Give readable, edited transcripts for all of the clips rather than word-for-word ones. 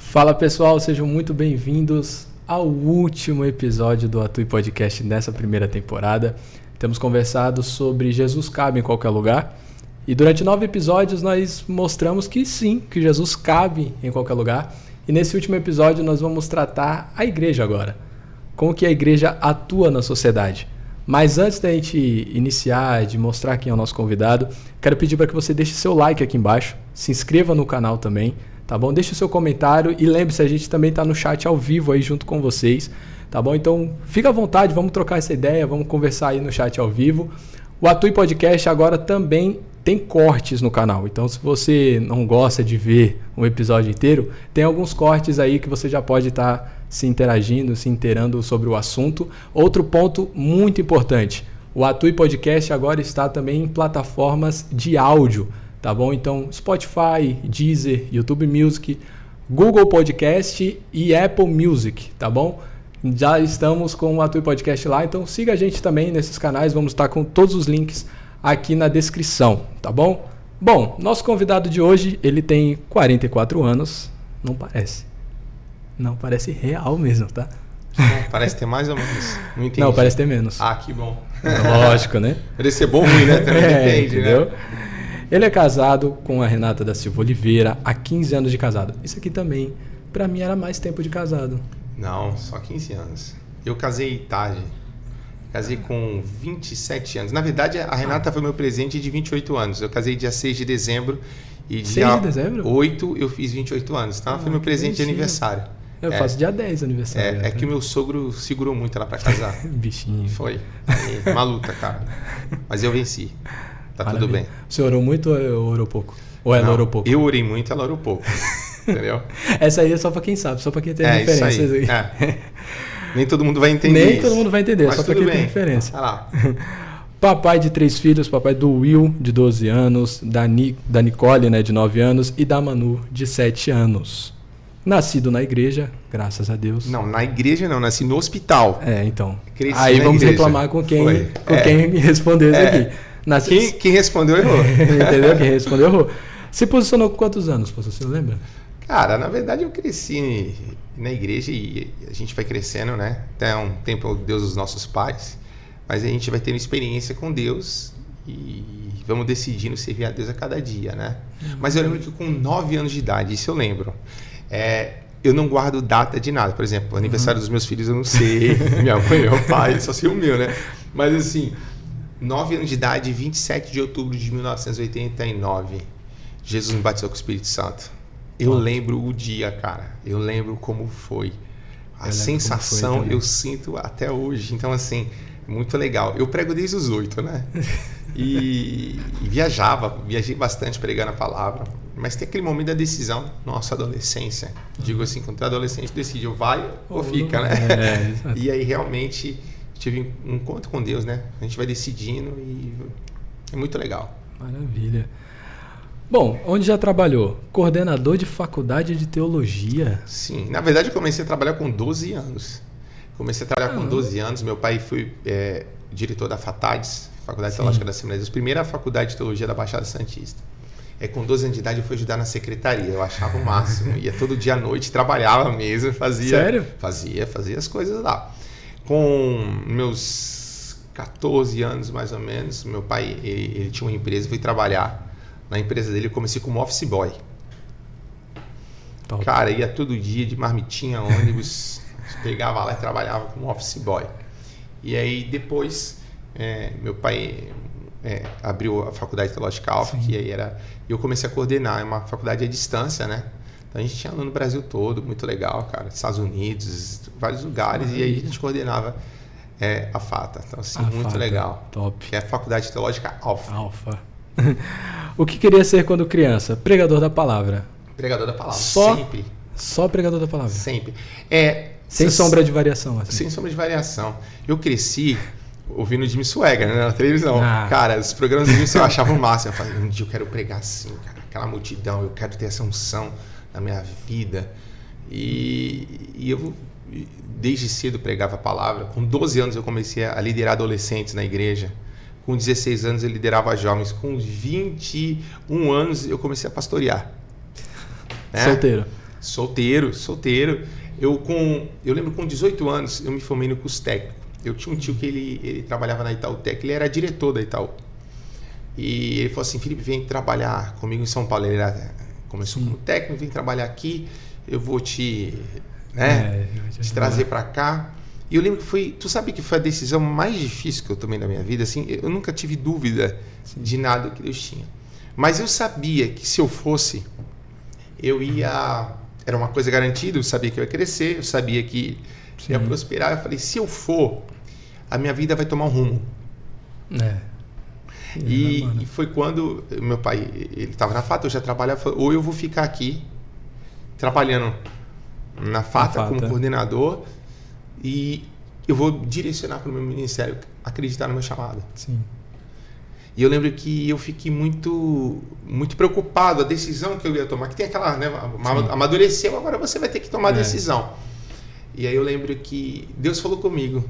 Fala pessoal, sejam muito bem-vindos ao último episódio do Atue Podcast nessa primeira temporada. Temos conversado sobre Jesus cabe em qualquer lugar e durante 9 episódios nós mostramos que sim, que Jesus cabe em qualquer lugar. E nesse último episódio nós vamos tratar a igreja agora, como que a igreja atua na sociedade. Mas antes da gente iniciar, de mostrar quem é o nosso convidado, quero pedir para que você deixe seu like aqui embaixo, se inscreva no canal também, tá bom? Deixe o seu comentário e lembre-se, a gente também está no chat ao vivo aí junto com vocês, tá bom? Então fica à vontade, vamos trocar essa ideia, vamos conversar aí no chat ao vivo. O Atue Podcast agora também tem cortes no canal, então se você não gosta de ver um episódio inteiro, tem alguns cortes aí que você já pode estar se interagindo, se inteirando sobre o assunto. Outro ponto muito importante, o Atue Podcast agora está também em plataformas de áudio, tá bom? Então Spotify, Deezer, YouTube Music, Google Podcast e Apple Music, tá bom? Já estamos com o Atue Podcast lá, então siga a gente também nesses canais, vamos estar com todos os links aqui na descrição, tá bom? Bom, nosso convidado de hoje, ele tem 44 anos, não parece. Não, parece real mesmo, tá? Parece ter mais ou menos. Não entendi. Não, parece ter menos. Ah, que bom. Lógico, né? Deve ser bom ou ruim, né? Também depende, entendeu? né? Ele é casado com a Renata da Silva Oliveira, há 15 anos de casado. Isso aqui também, pra mim, era mais tempo de casado. Não, só 15 anos. Eu casei tarde. Casei com 27 anos. Na verdade, a Renata foi meu presente de 28 anos. Eu casei dia 6 de dezembro. E 6 dia de dezembro? 8 eu fiz 28 anos. Então, foi meu presente de aniversário. Eu faço dia 10 aniversário. É que o meu sogro segurou muito ela pra casar. Bichinho. Foi. Uma luta, cara. Mas eu venci. Tá Maravilha. tudo bem. Você orou muito ou orou pouco? Ou ela orou pouco? Eu orei muito, ela orou pouco. Entendeu? Essa aí é só pra quem sabe, só pra quem tem referências aí. Nem todo mundo vai entender Nem isso. todo mundo vai entender, mas só pra quem bem. tem referência. Vai lá. Papai de 3 filhos, papai do Will, de 12 anos, da Nicole, né, de 9 anos, e da Manu, de 7 anos. Nascido na igreja, graças a Deus. Não, na igreja não, nasci no hospital. Então. Cresci aí vamos igreja. reclamar com quem respondeu isso aqui. Quem respondeu errou. Entendeu? Quem respondeu errou. Se posicionou com quantos anos, você lembra? Cara, na verdade eu cresci na igreja e a gente vai crescendo, né? Até um tempo Deus dos nossos pais. Mas a gente vai tendo experiência com Deus e vamos decidindo servir a Deus a cada dia, né? Mas eu lembro que com 9 anos de idade, isso eu lembro, eu não guardo data de nada. Por exemplo, o aniversário dos meus filhos eu não sei, minha mãe, meu pai, só sei o meu, né? Mas assim, 9 anos de idade, 27 de outubro de 1989, Jesus me batizou com o Espírito Santo. Eu lembro o dia, cara. Eu lembro como foi. A sensação eu sinto até hoje. Então, assim, muito legal. Eu prego desde os 8, né? E viajei bastante pregando a palavra. Mas tem aquele momento da decisão, nossa adolescência. Digo assim, quando tu é adolescente, decide ou vai ou fica, né? E aí realmente tive um encontro com Deus, né? A gente vai decidindo e é muito legal. Maravilha. Bom, onde já trabalhou? Coordenador de faculdade de teologia. Sim, na verdade eu comecei a trabalhar com 12 anos. Com 12 anos, meu pai foi diretor da FATADES, Faculdade Teológica da Assembleia de Deus, primeira faculdade de teologia da Baixada Santista. Com 12 anos de idade eu fui ajudar na secretaria, eu achava o máximo, ia todo dia à noite, trabalhava mesmo, fazia... Sério? Fazia as coisas lá. Com meus 14 anos mais ou menos, meu pai ele tinha uma empresa, fui trabalhar na empresa dele, eu comecei como office boy. Top. Cara, ia todo dia de marmitinha, ônibus, pegava lá e trabalhava como office boy. E aí depois, meu pai abriu a Faculdade Teológica Alfa, que aí eu comecei a coordenar, é uma faculdade à distância, né? Então a gente tinha aluno no Brasil todo, muito legal, cara, Estados Unidos, vários lugares, e aí a gente coordenava a FATA. Então assim, muito FATA, legal. Top. Que é a Faculdade Teológica Alfa. O que queria ser quando criança? Pregador da palavra. Pregador da palavra, sempre. Só pregador da palavra? Sempre. Sem sombra de variação. Assim. Sem sombra de variação. Eu cresci ouvindo Jimmy Swaggart, né, na televisão. Cara, os programas de Jimmy Swaggart eu achava o máximo. Eu falei, um dia eu quero pregar assim, cara. Aquela multidão, eu quero ter essa unção na minha vida. E eu, desde cedo, pregava a palavra. Com 12 anos eu comecei a liderar adolescentes na igreja. Com 16 anos eu liderava jovens. Com 21 anos eu comecei a pastorear. Solteiro. Solteiro. Eu lembro com 18 anos, eu me formei no curso técnico. Eu tinha um tio que ele trabalhava na Itautec, ele era diretor da Itaú. E ele falou assim, Felipe, vem trabalhar comigo em São Paulo. Ele começou como técnico, vem trabalhar aqui, eu vou te trazer para cá. E eu lembro que tu sabe que foi a decisão mais difícil que eu tomei na minha vida, assim, eu nunca tive dúvida de nada que Deus tinha. Mas eu sabia que se eu fosse, era uma coisa garantida, eu sabia que eu ia crescer, eu sabia que ia prosperar. Eu falei, se eu for, a minha vida vai tomar um rumo. E foi quando meu pai, ele estava na FATA, eu já trabalhava, ou eu vou ficar aqui trabalhando na FATA como coordenador e eu vou direcionar para o meu ministério, acreditar no meu chamado. Sim. E eu lembro que eu fiquei muito preocupado, a decisão que eu ia tomar, que tem aquela, né, amadureceu, agora você vai ter que tomar a decisão. E aí eu lembro que Deus falou comigo.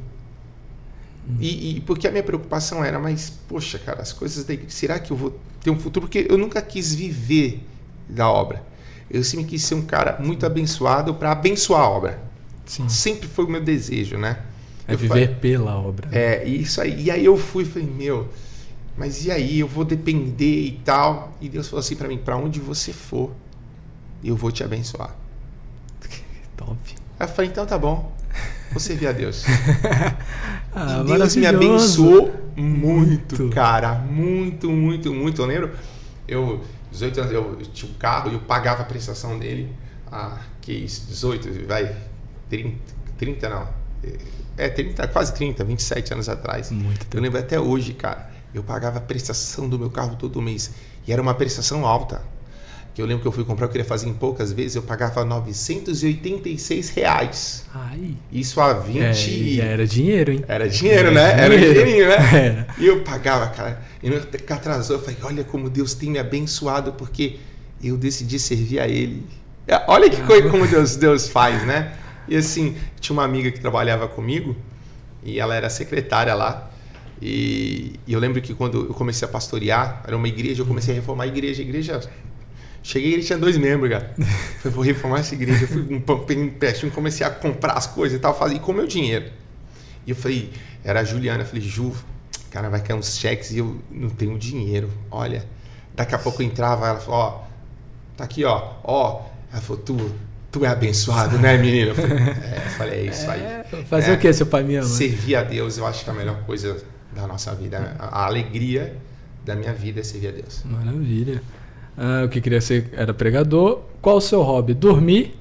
E porque a minha preocupação era, mas, poxa, cara, as coisas da igreja, será que eu vou ter um futuro? Porque eu nunca quis viver da obra. Eu sempre quis ser um cara muito abençoado para abençoar a obra. Sim. Sempre foi o meu desejo, né? Viver pela obra. Isso aí. E aí eu falei, mas e aí? Eu vou depender e tal. E Deus falou assim para mim, para onde você for, eu vou te abençoar. Top. Aí eu falei, então tá bom. Vou servir a Deus. E Deus me abençoou muito, cara. Muito. Eu lembro, 18 anos, eu tinha um carro e eu pagava a prestação dele. 18, vai, 30 não. 30, quase 30, 27 anos atrás. Muito tempo. Eu lembro até hoje, cara. Eu pagava a prestação do meu carro todo mês. E era uma prestação alta. Eu lembro que eu fui comprar, eu queria fazer em poucas vezes, eu pagava R$986. Ai. Isso há 20... era dinheiro, hein? Era dinheiro, né? Era dinheirinho, né? E eu pagava, cara. E não atrasou, eu falei, olha como Deus tem me abençoado, porque eu decidi servir a Ele. Olha que coisa como Deus faz, né? E assim, tinha uma amiga que trabalhava comigo, e ela era secretária lá, e eu lembro que quando eu comecei a pastorear, era uma igreja, eu comecei a reformar a igreja... Cheguei e ele tinha 2 membros, cara. Falei, vou reformar essa igreja. Eu fui um empréstimo, comecei a comprar as coisas e tal, e com o meu dinheiro. E eu falei, era a Juliana, eu falei, Ju, cara, vai cair uns cheques e eu não tenho dinheiro. Olha, daqui a pouco eu entrava, ela falou, tá aqui, ó. Ela falou, tu é abençoado, né, menino? Eu falei, é isso aí. Fazer o que, seu pai me ama? Servir a Deus, eu acho que é a melhor coisa da nossa vida. A alegria da minha vida é servir a Deus. Maravilha. O que queria ser era pregador. Qual o seu hobby? Dormir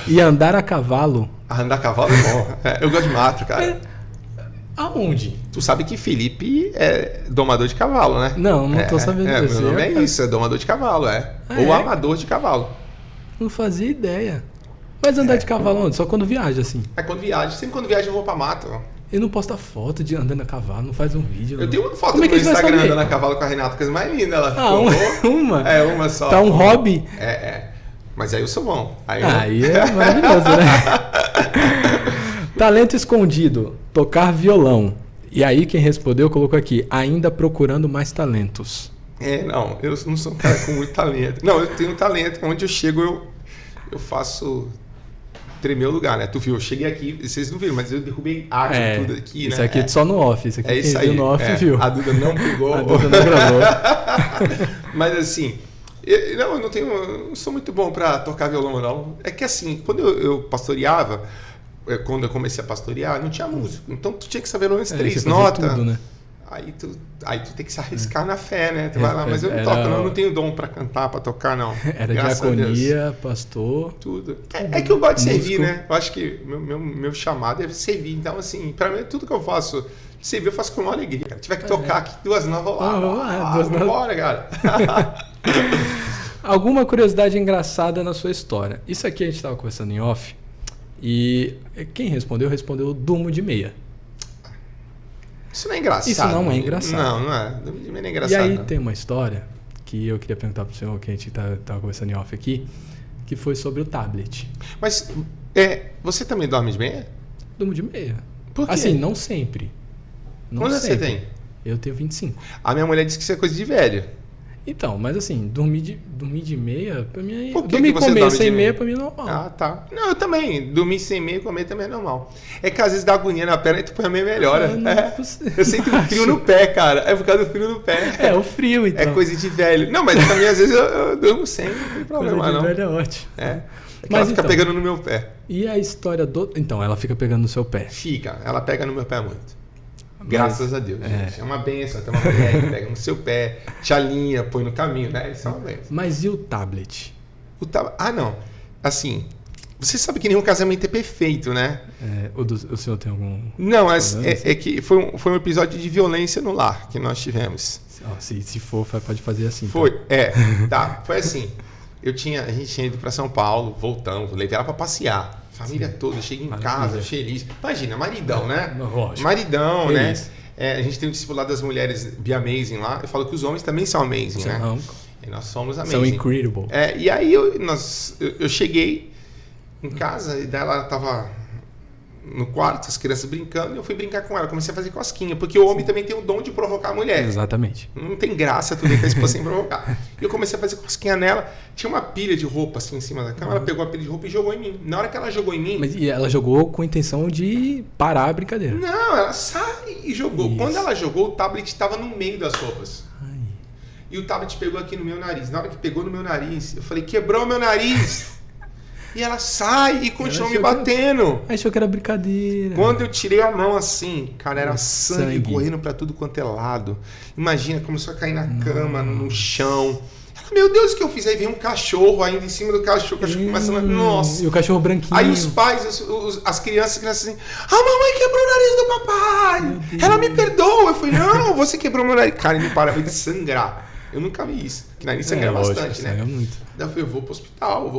e andar a cavalo. Andar a cavalo é bom. Eu gosto de mato, cara. Aonde? Tu sabe que Felipe é domador de cavalo, né? Não tô sabendo disso. Meu nome é isso, é domador de cavalo, ou amador de cavalo. Não fazia ideia. Mas andar de cavalo onde? Só quando viaja, assim? Quando viaja. Sempre quando viaja eu vou pra mato. Ele não posta foto de andando a cavalo, não faz um vídeo. Eu tenho uma foto no Instagram andando a cavalo com a Renata, coisa mais linda. Ela ficou. Uma? Uma só. Tá um hobby? Mas aí eu sou bom. Aí é maravilhoso, né? Talento escondido, tocar violão. E aí quem respondeu colocou aqui, ainda procurando mais talentos. Não, eu não sou um cara com muito talento. Não, eu tenho talento, onde eu chego eu faço... tremer o lugar, né? Tu viu, eu cheguei aqui, vocês não viram, mas eu derrubei arte tudo aqui, né? Isso aqui só no off, isso aqui quem isso viu aí, no off viu. A Duda não pegou. A Duda não gravou. Mas assim, eu não sou muito bom pra tocar violão, não. É que assim, quando eu pastoreava, quando eu comecei a pastorear, não tinha músico. Então tu tinha que saber pelo menos 3 notas. Tudo, né? Aí tu tem que se arriscar na fé, né? Tu vai lá, mas eu não toco, eu não tenho dom pra cantar, pra tocar, não. Era diaconia, pastor. Tudo. É que eu gosto de servir, né? Eu acho que meu chamado é servir. Então, assim, pra mim, tudo que eu faço, servir, eu faço com uma alegria, cara. Tiver que tocar aqui 2 novas lá. Bora, cara. Alguma curiosidade engraçada na sua história? Isso aqui a gente tava conversando em off. E quem respondeu durmo de meia. Isso não é engraçado. Isso não é engraçado. Não é. Não é engraçado. E aí tem uma história que eu queria perguntar pro senhor, que a gente tava conversando em off aqui, que foi sobre o tablet. Mas você também dorme de meia? Durmo de meia. Por quê? Assim, não sempre. Quantos você tem? Eu tenho 25. A minha mulher disse que isso é coisa de velho. Então, mas assim, dormir de meia, pra mim... Por que dormir que você com meia dorme sem de meia, meia? pra mim é normal. Ah, tá. Não, eu também. Dormir sem meia e comer também é normal. É que às vezes dá agonia na perna e tu põe a meia melhora. Não é possível. Eu sinto um frio no pé, cara. É por causa do frio no pé. É, o frio, então. É coisa de velho. Não, mas também às vezes eu durmo sem, não tem problema Coisa de não. velho é ótimo. É que Mas ela fica então, pegando no meu pé. E a história do... Então, ela fica pegando no seu pé. Fica, ela pega no meu pé muito. Graças a Deus, é. gente. É uma benção. Tem uma mulher que pega no seu pé, te alinha, põe no caminho, né? Isso é uma benção. Mas e o tablet? Ah, não. Assim, você sabe que nenhum casamento é perfeito, né? O senhor tem algum... Não, é que foi um episódio de violência no lar que nós tivemos. Se for, pode fazer assim. Foi, tá? foi assim. A gente tinha ido para São Paulo, voltamos, levei ela para passear. Família toda, chega em casa, feliz. Imagina, maridão, né? Lógico. Maridão, Feliz. né? A gente tem o discipulado das mulheres Be Amazing lá. Eu falo que os homens também são amazing, né? E nós somos amazing. São incredible. E aí eu cheguei em casa e daí ela tava no quarto, as crianças brincando, e eu fui brincar com ela. Comecei a fazer cosquinha, porque o homem também tem o dom de provocar a mulher. Exatamente. Não tem graça tu ver com a esposa sem provocar. E eu comecei a fazer cosquinha nela. Tinha uma pilha de roupa assim em cima da cama. Ela pegou a pilha de roupa e jogou em mim. Na hora que ela jogou em mim... E ela jogou com a intenção de parar a brincadeira. Não, ela sai e jogou. Isso. Quando ela jogou, o tablet estava no meio das roupas. Ai. E o tablet pegou aqui no meu nariz. Na hora que pegou no meu nariz, eu falei, quebrou meu nariz. E ela sai e continua me batendo. Achou que era brincadeira. Quando eu tirei a mão assim, cara, era sangue correndo pra tudo quanto é lado. Imagina, começou a cair na cama, no chão. Ela, meu Deus, o que eu fiz? Aí vem um cachorro ainda em cima do cachorro. O cachorro começa a... Nossa. E o cachorro branquinho. Aí os pais, as crianças assim, a mamãe quebrou o nariz do papai. Ela me perdoa. Eu falei, não, você quebrou meu nariz. Cara, ele parava de sangrar. Eu nunca vi isso. Que nariz sangra bastante, né? Sangra muito. Daí eu falei, eu vou pro hospital.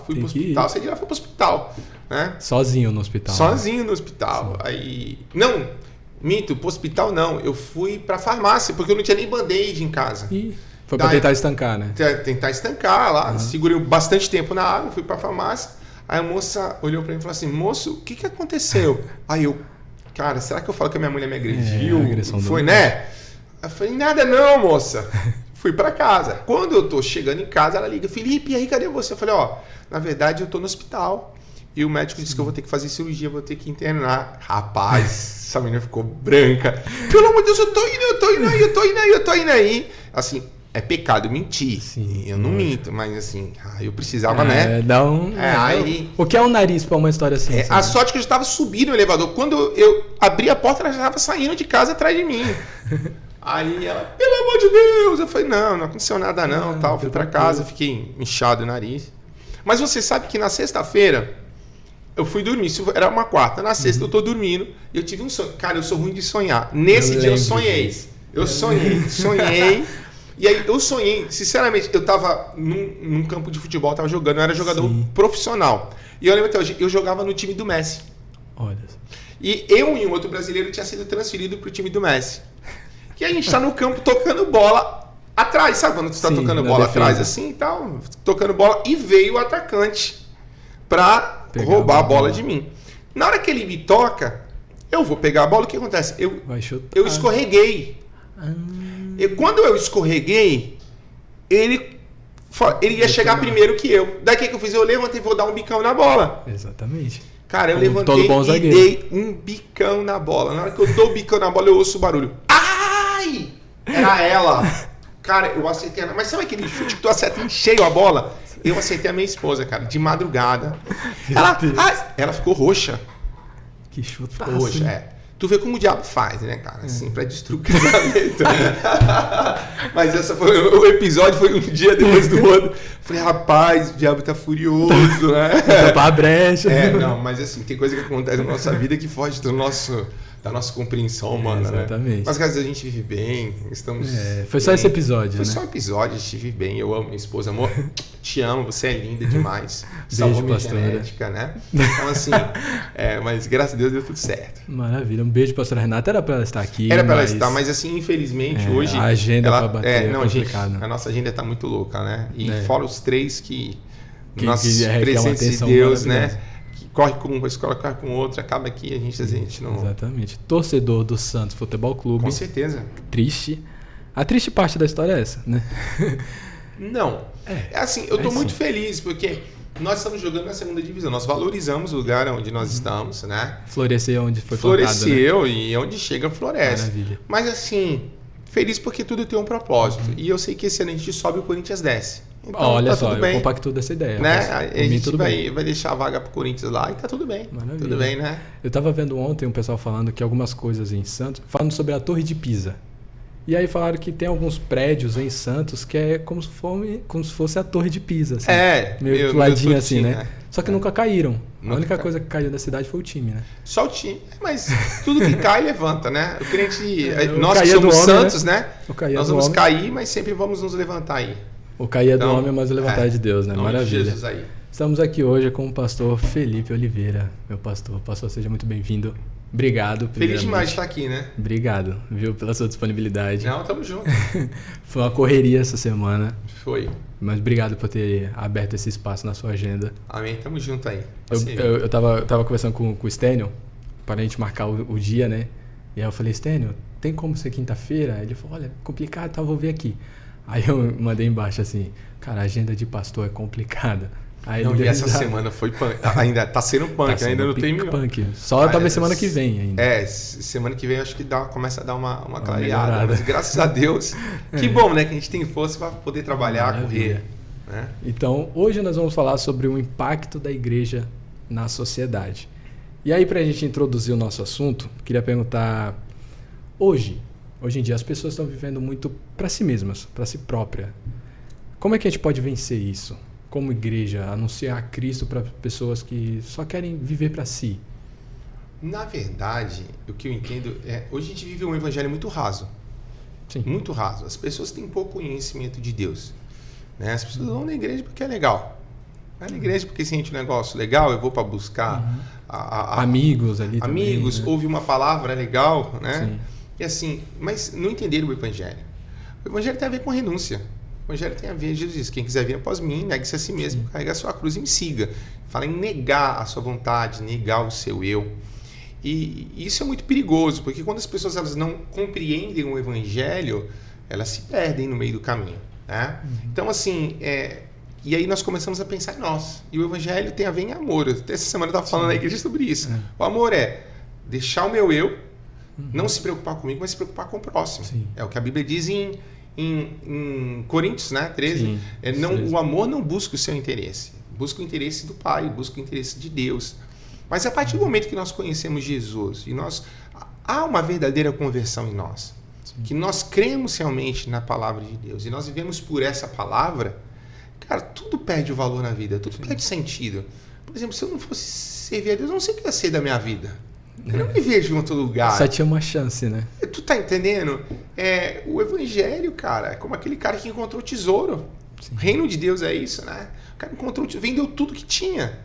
Fui pro hospital, saí de lá, fui pro hospital. Né? Sozinho no hospital. Sozinho no hospital. Sim. Aí... Não, minto, pro hospital não. Eu fui pra farmácia, porque eu não tinha nem band-aid em casa. E foi pra tentar estancar, né? Tentar estancar lá. Segurei bastante tempo na água, fui pra farmácia. Aí a moça olhou pra mim e falou assim, moço, o que aconteceu? Aí eu, cara, será que eu falo que a minha mulher me agrediu? Foi, né? Eu falei, nada não, moça. Fui pra casa. Quando eu tô chegando em casa, ela liga, Felipe, e aí, cadê você? Eu falei, na verdade eu tô no hospital. E o médico disse que eu vou ter que fazer cirurgia, vou ter que internar. Rapaz, essa menina ficou branca. Pelo amor de Deus, eu tô indo aí. Assim, é pecado mentir. Sim, eu não minto, mas assim, eu precisava, né? Aí... O que é um nariz pra uma história assim? A sorte que eu já estava subindo no elevador. Quando eu abri a porta, ela já estava saindo de casa atrás de mim. Aí ela, pelo amor de Deus! Eu falei, não aconteceu nada não, tal. Fui pra casa, fiquei inchado o nariz. Mas você sabe que na sexta-feira eu fui dormir, isso era uma quarta. Na sexta eu tô dormindo e eu tive um sonho. Cara, eu sou ruim de sonhar. Nesse dia eu sonhei. Eu sonhei. E aí eu sonhei, sinceramente, eu tava num campo de futebol, tava jogando, eu era jogador profissional. E eu lembro até hoje, eu jogava no time do Messi. Olha. E eu e um outro brasileiro tinha sido transferido pro time do Messi. E a gente tá no campo tocando bola atrás, sabe quando tu tá tocando bola atrás assim e tal? Tocando bola e veio o atacante pra roubar a bola de mim. Na hora que ele me toca, eu vou pegar a bola, o que acontece? Eu escorreguei. E quando eu escorreguei, ele ia chegar primeiro que eu. Daí o que eu fiz? Eu levantei e vou dar um bicão na bola. Exatamente. Cara, eu levantei e dei um bicão na bola. Na hora que eu dou o bicão na bola, eu ouço o barulho. Ai! Era ela. Cara, eu acertei ela. Mas sabe aquele chute que tu acerta em cheio a bola? Eu acertei a minha esposa, cara, de madrugada. Ela ficou roxa. Que chute. Ficou roxa, Tu vê como o diabo faz, né, cara? Assim, pra destruir o casamento. Mas o episódio foi um dia depois do outro. Falei, rapaz, o diabo tá furioso, né? Tapar a brecha. Não, mas assim, tem coisa que acontece na nossa vida que foge da nossa compreensão humana, exatamente. Né? Mas graças a Deus a gente vive bem, estamos... foi só esse episódio, Foi só um episódio, a gente vive bem, eu amo minha esposa, amor, te amo, você é linda demais. Salvou minha genética, né? Então assim, mas graças a Deus deu tudo certo. Maravilha, um beijo, pastora Renata, era pra ela estar aqui. Era pra ela estar, mas assim, infelizmente, hoje... A agenda pra bater gente, a nossa agenda tá muito louca, né? E fora os três que nossos que presentes de Deus, né? Corre com uma escola, corre com outra, acaba aqui, a gente não... Exatamente. Torcedor do Santos Futebol Clube. Com certeza. Triste. A triste parte da história é essa, né? Não. É assim, eu tô muito feliz porque nós estamos jogando na segunda divisão. Nós valorizamos o lugar onde nós estamos, né? Floresceu onde foi Floresceu, plantado, né? E onde chega floresce. Maravilha. Mas assim, feliz porque tudo tem um propósito. E eu sei que esse ano a gente sobe e o Corinthians desce. Então, olha tá só, tudo bem, eu compacto dessa ideia. né? A gente vai deixar a vaga pro Corinthians lá e tá tudo bem. Maravilha. Tudo bem, né? Eu tava vendo ontem um pessoal falando que algumas coisas em Santos, falando sobre a Torre de Pisa. E aí falaram que tem alguns prédios em Santos que é como se fosse a Torre de Pisa. Assim, meio ladinho assim, né? Só que nunca caíram. A única coisa que caiu da cidade foi o time, né? Só o time. Mas tudo que cai, levanta, né? O crente... o nós que somos homem, santos, né? Nós vamos homem. cair, mas sempre vamos nos levantar aí. O cair é do homem, mas o levantar é de Deus, né? Maravilha. Jesus aí. Estamos aqui hoje com o pastor Felipe Oliveira, meu pastor. Pastor, seja muito bem-vindo. Obrigado. Feliz demais de estar aqui, né? Obrigado, viu, pela sua disponibilidade. Não, tamo junto. Foi uma correria essa semana. Foi. Mas obrigado por ter aberto esse espaço na sua agenda. Amém, tamo junto aí. Eu tava conversando com o Stênio para a gente marcar o dia, né? E aí eu falei, Stênio, tem como ser quinta-feira? Ele falou, olha, complicado, tá, vou ver aqui. Aí eu mandei embaixo assim, cara, a agenda de pastor é complicada. Aí não, e essa semana foi punk. Ainda tá sendo punk, ainda não tem punk. Só talvez semana que vem ainda. Semana que vem eu acho que começa a dar uma clareada. Mas graças a Deus. Que bom, né? Que a gente tem força para poder trabalhar, correr. Né? Então, hoje nós vamos falar sobre o impacto da igreja na sociedade. E aí, para a gente introduzir o nosso assunto, queria perguntar: hoje em dia, as pessoas estão vivendo muito para si mesmas, para si própria. Como é que a gente pode vencer isso? Como igreja, anunciar Cristo para pessoas que só querem viver para si? Na verdade, o que eu entendo é... Hoje a gente vive um evangelho muito raso. Sim. Muito raso. As pessoas têm pouco conhecimento de Deus. Né? As pessoas vão na igreja porque é legal. Vai na igreja porque sente um negócio legal, eu vou para buscar... amigos ali amigos, também, né? Ouve uma palavra legal, né? Sim. E assim, mas não entenderam o evangelho. O evangelho tem a ver com renúncia. O evangelho tem a ver, Jesus diz, quem quiser vir após mim, negue-se a si mesmo, carregue a sua cruz e me siga. Fala em negar a sua vontade, negar o seu eu. E isso é muito perigoso, porque quando as pessoas elas não compreendem o evangelho, elas se perdem no meio do caminho. Né? Então, assim, e aí nós começamos a pensar em nós. E o evangelho tem a ver em amor. Até essa semana eu estava falando na igreja sobre isso. O amor é deixar o meu eu, não se preocupar comigo, mas se preocupar com o próximo. Sim. É o que a Bíblia diz em Coríntios, né, 13. O amor não busca o seu interesse. Busca o interesse do Pai, busca o interesse de Deus. Mas a partir do momento que nós conhecemos Jesus e há uma verdadeira conversão em nós, que nós cremos realmente na palavra de Deus e nós vivemos por essa palavra, cara, tudo perde o valor na vida, tudo perde sentido. Por exemplo, se eu não fosse servir a Deus, eu não sei o que ia ser da minha vida. Eu não me vejo em outro lugar. Só tinha uma chance, né? Tu tá entendendo? O evangelho, cara, é como aquele cara que encontrou tesouro. Sim. O reino de Deus é isso, né? O cara vendeu tudo que tinha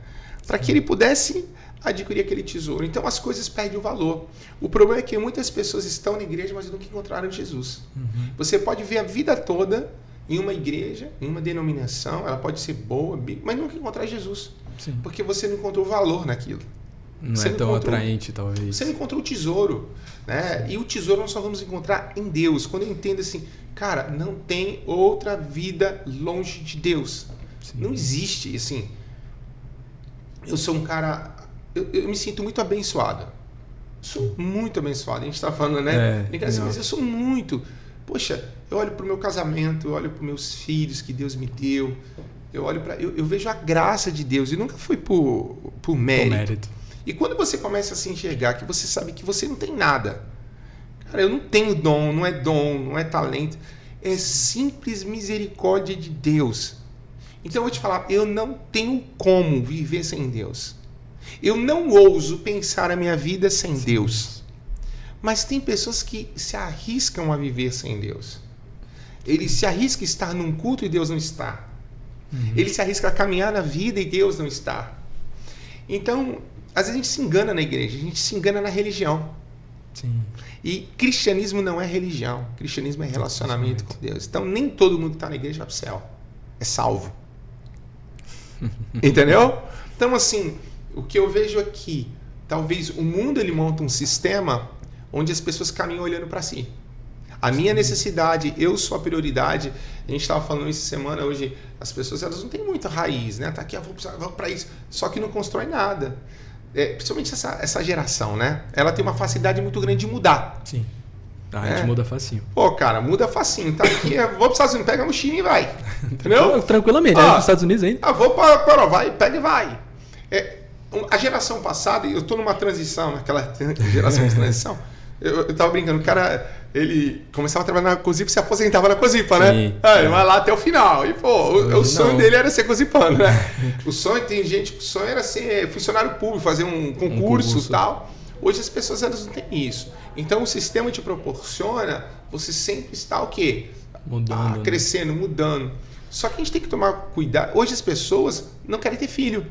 para que ele pudesse adquirir aquele tesouro. Então as coisas perdem o valor. O problema é que muitas pessoas estão na igreja, mas nunca encontraram Jesus. Você pode ver a vida toda em uma igreja, em uma denominação, ela pode ser boa, mas nunca encontrar Jesus. Sim. Porque você não encontrou valor naquilo. Não é tão atraente, talvez. Você não encontrou o tesouro, né? E o tesouro nós só vamos encontrar em Deus. Quando eu entendo assim, cara, não tem outra vida longe de Deus. Sim. Não existe, assim. Eu sou um cara... Eu me sinto muito abençoado. Sou muito abençoado. A gente está falando, né? Mas eu sou muito... Poxa, eu olho para o meu casamento, eu olho para os meus filhos que Deus me deu. Eu vejo a graça de Deus. E nunca foi por mérito. E quando você começa a se enxergar que você sabe que você não tem nada, cara, eu não tenho dom, não é talento, é simples misericórdia de Deus. Então eu vou te falar, eu não tenho como viver sem Deus. Eu não ouso pensar a minha vida sem Deus. Mas tem pessoas que se arriscam a viver sem Deus. Ele se arrisca a estar num culto e Deus não está. Ele se arrisca a caminhar na vida e Deus não está. Então... Às vezes a gente se engana na igreja, a gente se engana na religião. Sim. E cristianismo não é religião, cristianismo é relacionamento com Deus. Então nem todo mundo que está na igreja vai para o céu, é salvo. Entendeu? Então assim, o que eu vejo aqui, talvez o mundo ele monta um sistema onde as pessoas caminham olhando para si. A minha necessidade, eu sou a prioridade. A gente estava falando isso semana, hoje as pessoas elas não têm muita raiz, né? Tá aqui, vou para isso, só que não constrói nada. Principalmente essa geração, né? Ela tem uma facilidade muito grande de mudar. Sim. A gente muda facinho. Pô, cara, muda facinho. Tá aqui, vou para os Estados Unidos, pega a mochila e vai. Entendeu? Tranquilamente, para os Estados Unidos ainda. Vou para vai, pega e vai. A geração passada, eu estou numa transição, naquela geração de transição, eu tava brincando, o cara, ele começava a trabalhar na Cozipa e se aposentava na Cozipa, né? Ele vai lá até o final. E, pô, o sonho dele era ser cozipano, né? O sonho, tem gente que o sonho era ser funcionário público, fazer um concurso e tal. Hoje as pessoas elas não têm isso. Então o sistema te proporciona você sempre estar o quê? Mudando. Crescendo, mudando. Só que a gente tem que tomar cuidado. Hoje as pessoas não querem ter filho.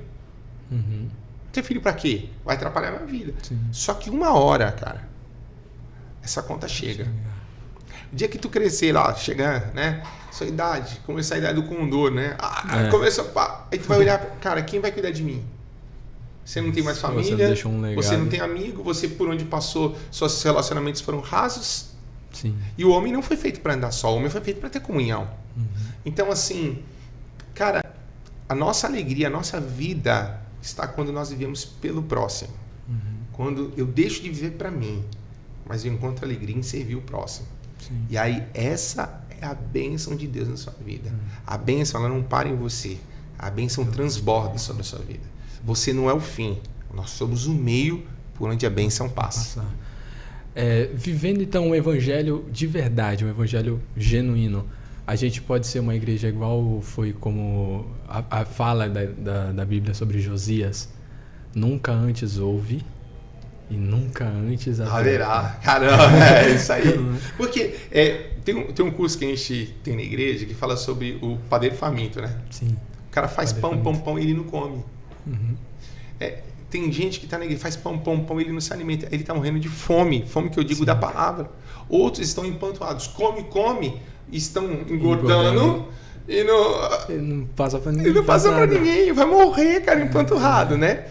Uhum. Ter filho pra quê? Vai atrapalhar a minha vida. Sim. Só que uma hora, cara, essa conta chega. O dia que tu crescer lá, chegar, né? Sua idade, começar a idade do condor, né? Começa, pá, aí tu vai olhar, cara, quem vai cuidar de mim? Você não tem mais família, você não tem amigo, você por onde passou, seus relacionamentos foram rasos. Sim. E o homem não foi feito para andar só, o homem foi feito para ter comunhão. Uhum. Então, assim, cara, a nossa alegria, a nossa vida está quando nós vivemos pelo próximo. Uhum. Quando eu deixo de viver para mim, mas eu encontro alegria em servir o próximo. Sim. E aí, essa é a bênção de Deus na sua vida. A bênção, ela não para em você. A bênção transborda sobre a sua vida. Você não é o fim. Nós somos o meio por onde a bênção passa. Vivendo, então, um evangelho de verdade, um evangelho genuíno, a gente pode ser uma igreja igual foi como a fala da Bíblia sobre Josias. Nunca antes houve e nunca antes haverá. Caramba, é isso aí. Porque tem um curso que a gente tem na igreja que fala sobre o padeiro faminto, né? Sim. O cara faz pão e ele não come. Uhum. Tem gente que está na igreja, faz pão e ele não se alimenta. Ele está morrendo de fome que eu digo Sim. da palavra. Outros estão empanturrados, come, estão engordando e não passa para ninguém. E não passa para ninguém, vai morrer, cara, empanturrado, né?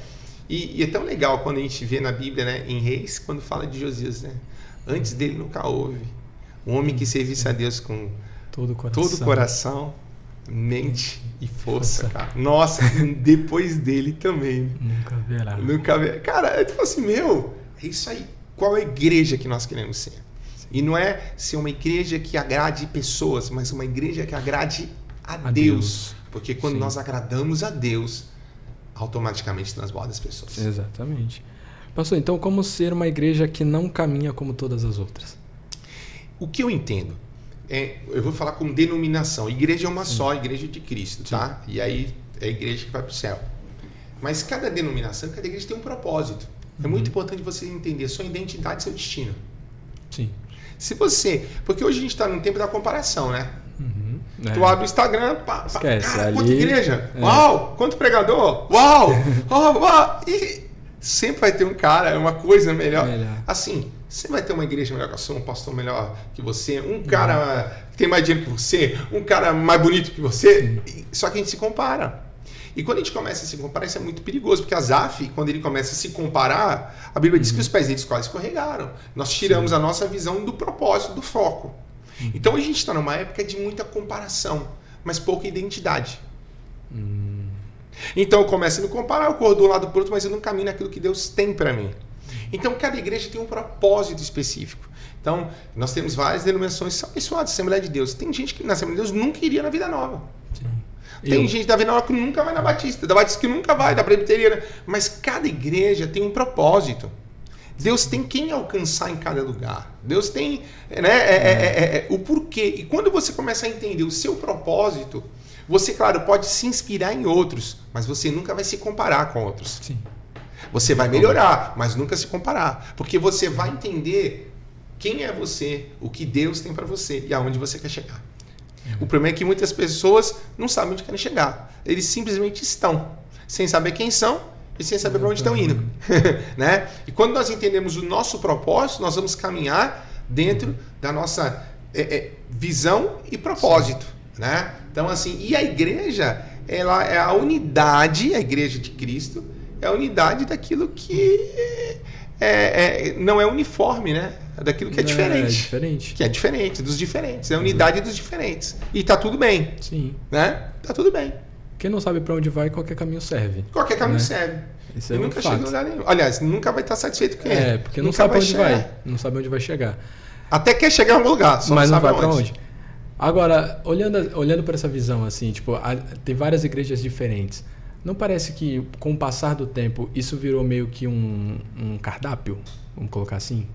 E é tão legal quando a gente vê na Bíblia, né, em Reis, quando fala de Josias, né? Antes dele nunca houve um homem que servisse a Deus com todo o coração, mente e força, cara. Nossa, depois dele também. Nunca verá. Cara, eu falo assim, é isso aí. Qual é a igreja que nós queremos ser? E não é ser uma igreja que agrade pessoas, mas uma igreja que agrade a Deus. Porque quando nós agradamos a Deus, automaticamente transborda as pessoas. Exatamente. Pastor, então como ser uma igreja que não caminha como todas as outras? O que eu entendo? Eu vou falar como denominação. Igreja é uma só, igreja de Cristo, tá? E aí é a igreja que vai para o céu. Mas cada denominação, cada igreja tem um propósito. É muito importante você entender sua identidade e seu destino. Sim. Porque hoje a gente está num tempo da comparação, né? Uhum. Tu abre o Instagram, esquece, cara, ali... quanta igreja, uau, quanto pregador, uau, e sempre vai ter um cara, uma coisa melhor. Assim, você vai ter uma igreja melhor que a sua, um pastor melhor que você, um cara que tem mais dinheiro que você, um cara mais bonito que você, só que a gente se compara. E quando a gente começa a se comparar, isso é muito perigoso, porque Asaf, quando ele começa a se comparar, a Bíblia diz que os pés deles quase escorregaram. Nós tiramos a nossa visão do propósito, do foco. Então a gente está numa época de muita comparação, mas pouca identidade. Então eu começo a me comparar, eu corro de um lado para o outro, mas eu não caminho naquilo que Deus tem para mim. Então cada igreja tem um propósito específico. Então nós temos várias denominações, são abençoadas, Assembleia de Deus. Tem gente que na Assembleia de Deus nunca iria na Vida Nova. Tem gente da Vida Nova que nunca vai na Batista, da Batista que nunca vai, da Presbiteriana. Mas cada igreja tem um propósito. Deus tem quem alcançar em cada lugar. Deus tem o porquê. E quando você começa a entender o seu propósito, você, claro, pode se inspirar em outros, mas você nunca vai se comparar com outros. Sim. Você vai melhorar, mas nunca se comparar. Porque você vai entender quem é você, o que Deus tem para você e aonde você quer chegar. O problema é que muitas pessoas não sabem onde querem chegar. Eles simplesmente estão, sem saber quem são e sem saber para onde estão indo. Né? E quando nós entendemos o nosso propósito, nós vamos caminhar dentro da nossa visão e propósito. Né? Então, assim, e a igreja, ela é a unidade, a igreja de Cristo, é a unidade daquilo que não é uniforme, né? É daquilo que é diferente. É diferente. Que é diferente, dos diferentes. É a unidade dos diferentes. E tá tudo bem. Sim. Né? Tá tudo bem. Quem não sabe para onde vai, qualquer caminho serve. Qualquer caminho né? serve. Isso e é um nunca fato. chega em lugar nenhum. Aliás, nunca vai estar satisfeito com ele. Porque não nunca sabe para onde chegar. vai. Não sabe onde vai chegar. Até quer chegar em algum lugar, só mas não não sabe vai para aonde. onde. Agora, olhando para essa visão assim, tipo, tem várias igrejas diferentes. Não parece que com o passar do tempo isso virou meio que um cardápio? Vamos colocar assim?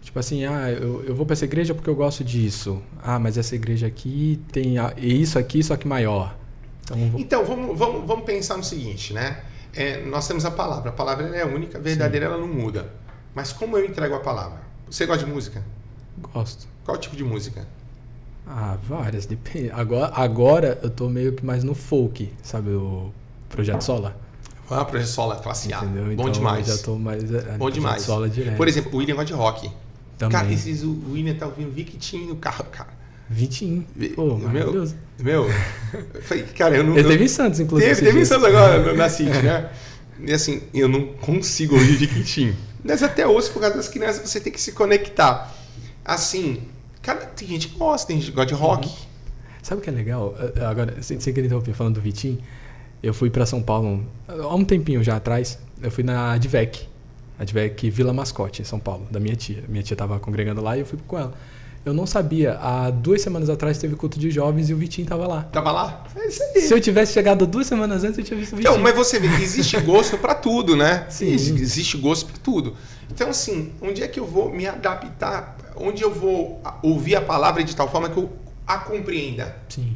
Tipo assim, eu vou para essa igreja porque eu gosto disso. Mas essa igreja aqui tem isso aqui, só que maior. Então vamos pensar no seguinte, né? Nós temos a palavra ela é única, verdadeira, ela não muda. Mas como eu entrego a palavra? Você gosta de música? Gosto. Qual tipo de música? Várias, depende. Agora eu tô meio que mais no folk, sabe, o Projeto Sola. Projeto Sola, classe A. Entendeu? Bom Então, demais. Já tô mais bom demais. Sola direto. Por exemplo, o William gosta de rock. Também. Cara, o William tá ouvindo Victim no carro, cara. Vitinho. Pô, maravilhoso. Cara, eu não... Ele teve em Santos, inclusive. Teve em Santos agora, na City, né? E assim, eu não consigo ouvir Victim. Mas até ouço por causa das crianças, você tem que se conectar. Assim, cara, tem gente que gosta de rock. Sabe o que é legal? Agora, sem querer interromper, falando do Vitinho, eu fui pra São Paulo há um tempinho já atrás. Eu fui na Advec Vila Mascote, em São Paulo, da minha tia. Minha tia tava congregando lá e eu fui com ela. Eu não sabia, há 2 semanas atrás teve culto de jovens e o Vitinho tava lá. Tava lá? É isso aí. Se eu tivesse chegado 2 semanas antes, eu tinha visto o Vitinho. Então, mas você vê que existe gosto pra tudo, né? Sim. Existe gosto pra tudo. Então, assim, onde é que eu vou me adaptar? Onde eu vou ouvir a palavra de tal forma que eu a compreenda? Sim.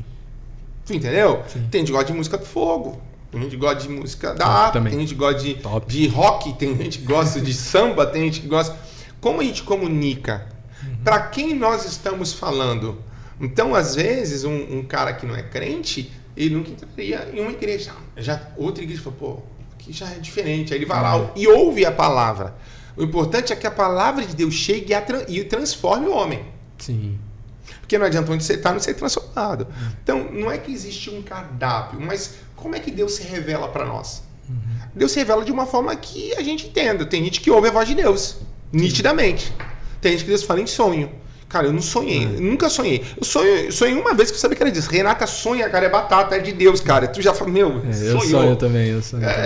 Tu entendeu? Sim. Tem gente que gosta de música do fogo, tem gente que gosta de música da harpa, tem gente que gosta de rock, tem gente que gosta de samba, tem gente que gosta... Como a gente comunica? Para quem nós estamos falando? Então, às vezes, um cara que não é crente, ele nunca entraria em uma igreja. Outra igreja fala, pô, aqui já é diferente. Aí ele vai lá e ouve a palavra. O importante é que a palavra de Deus chegue e transforme o homem. Sim. Porque não adianta onde você está não ser transformado. Então, não é que existe um cardápio, mas como é que Deus se revela para nós? Deus se revela de uma forma que a gente entenda. Tem gente que ouve a voz de Deus, nitidamente. Tem gente que Deus fala em sonho. Cara, eu não sonhei, eu nunca sonhei. Eu sonhei uma vez que eu sabia que era disso. Renata sonha, cara, é batata, é de Deus, cara. Tu já fala, sonhou. Eu sonho também.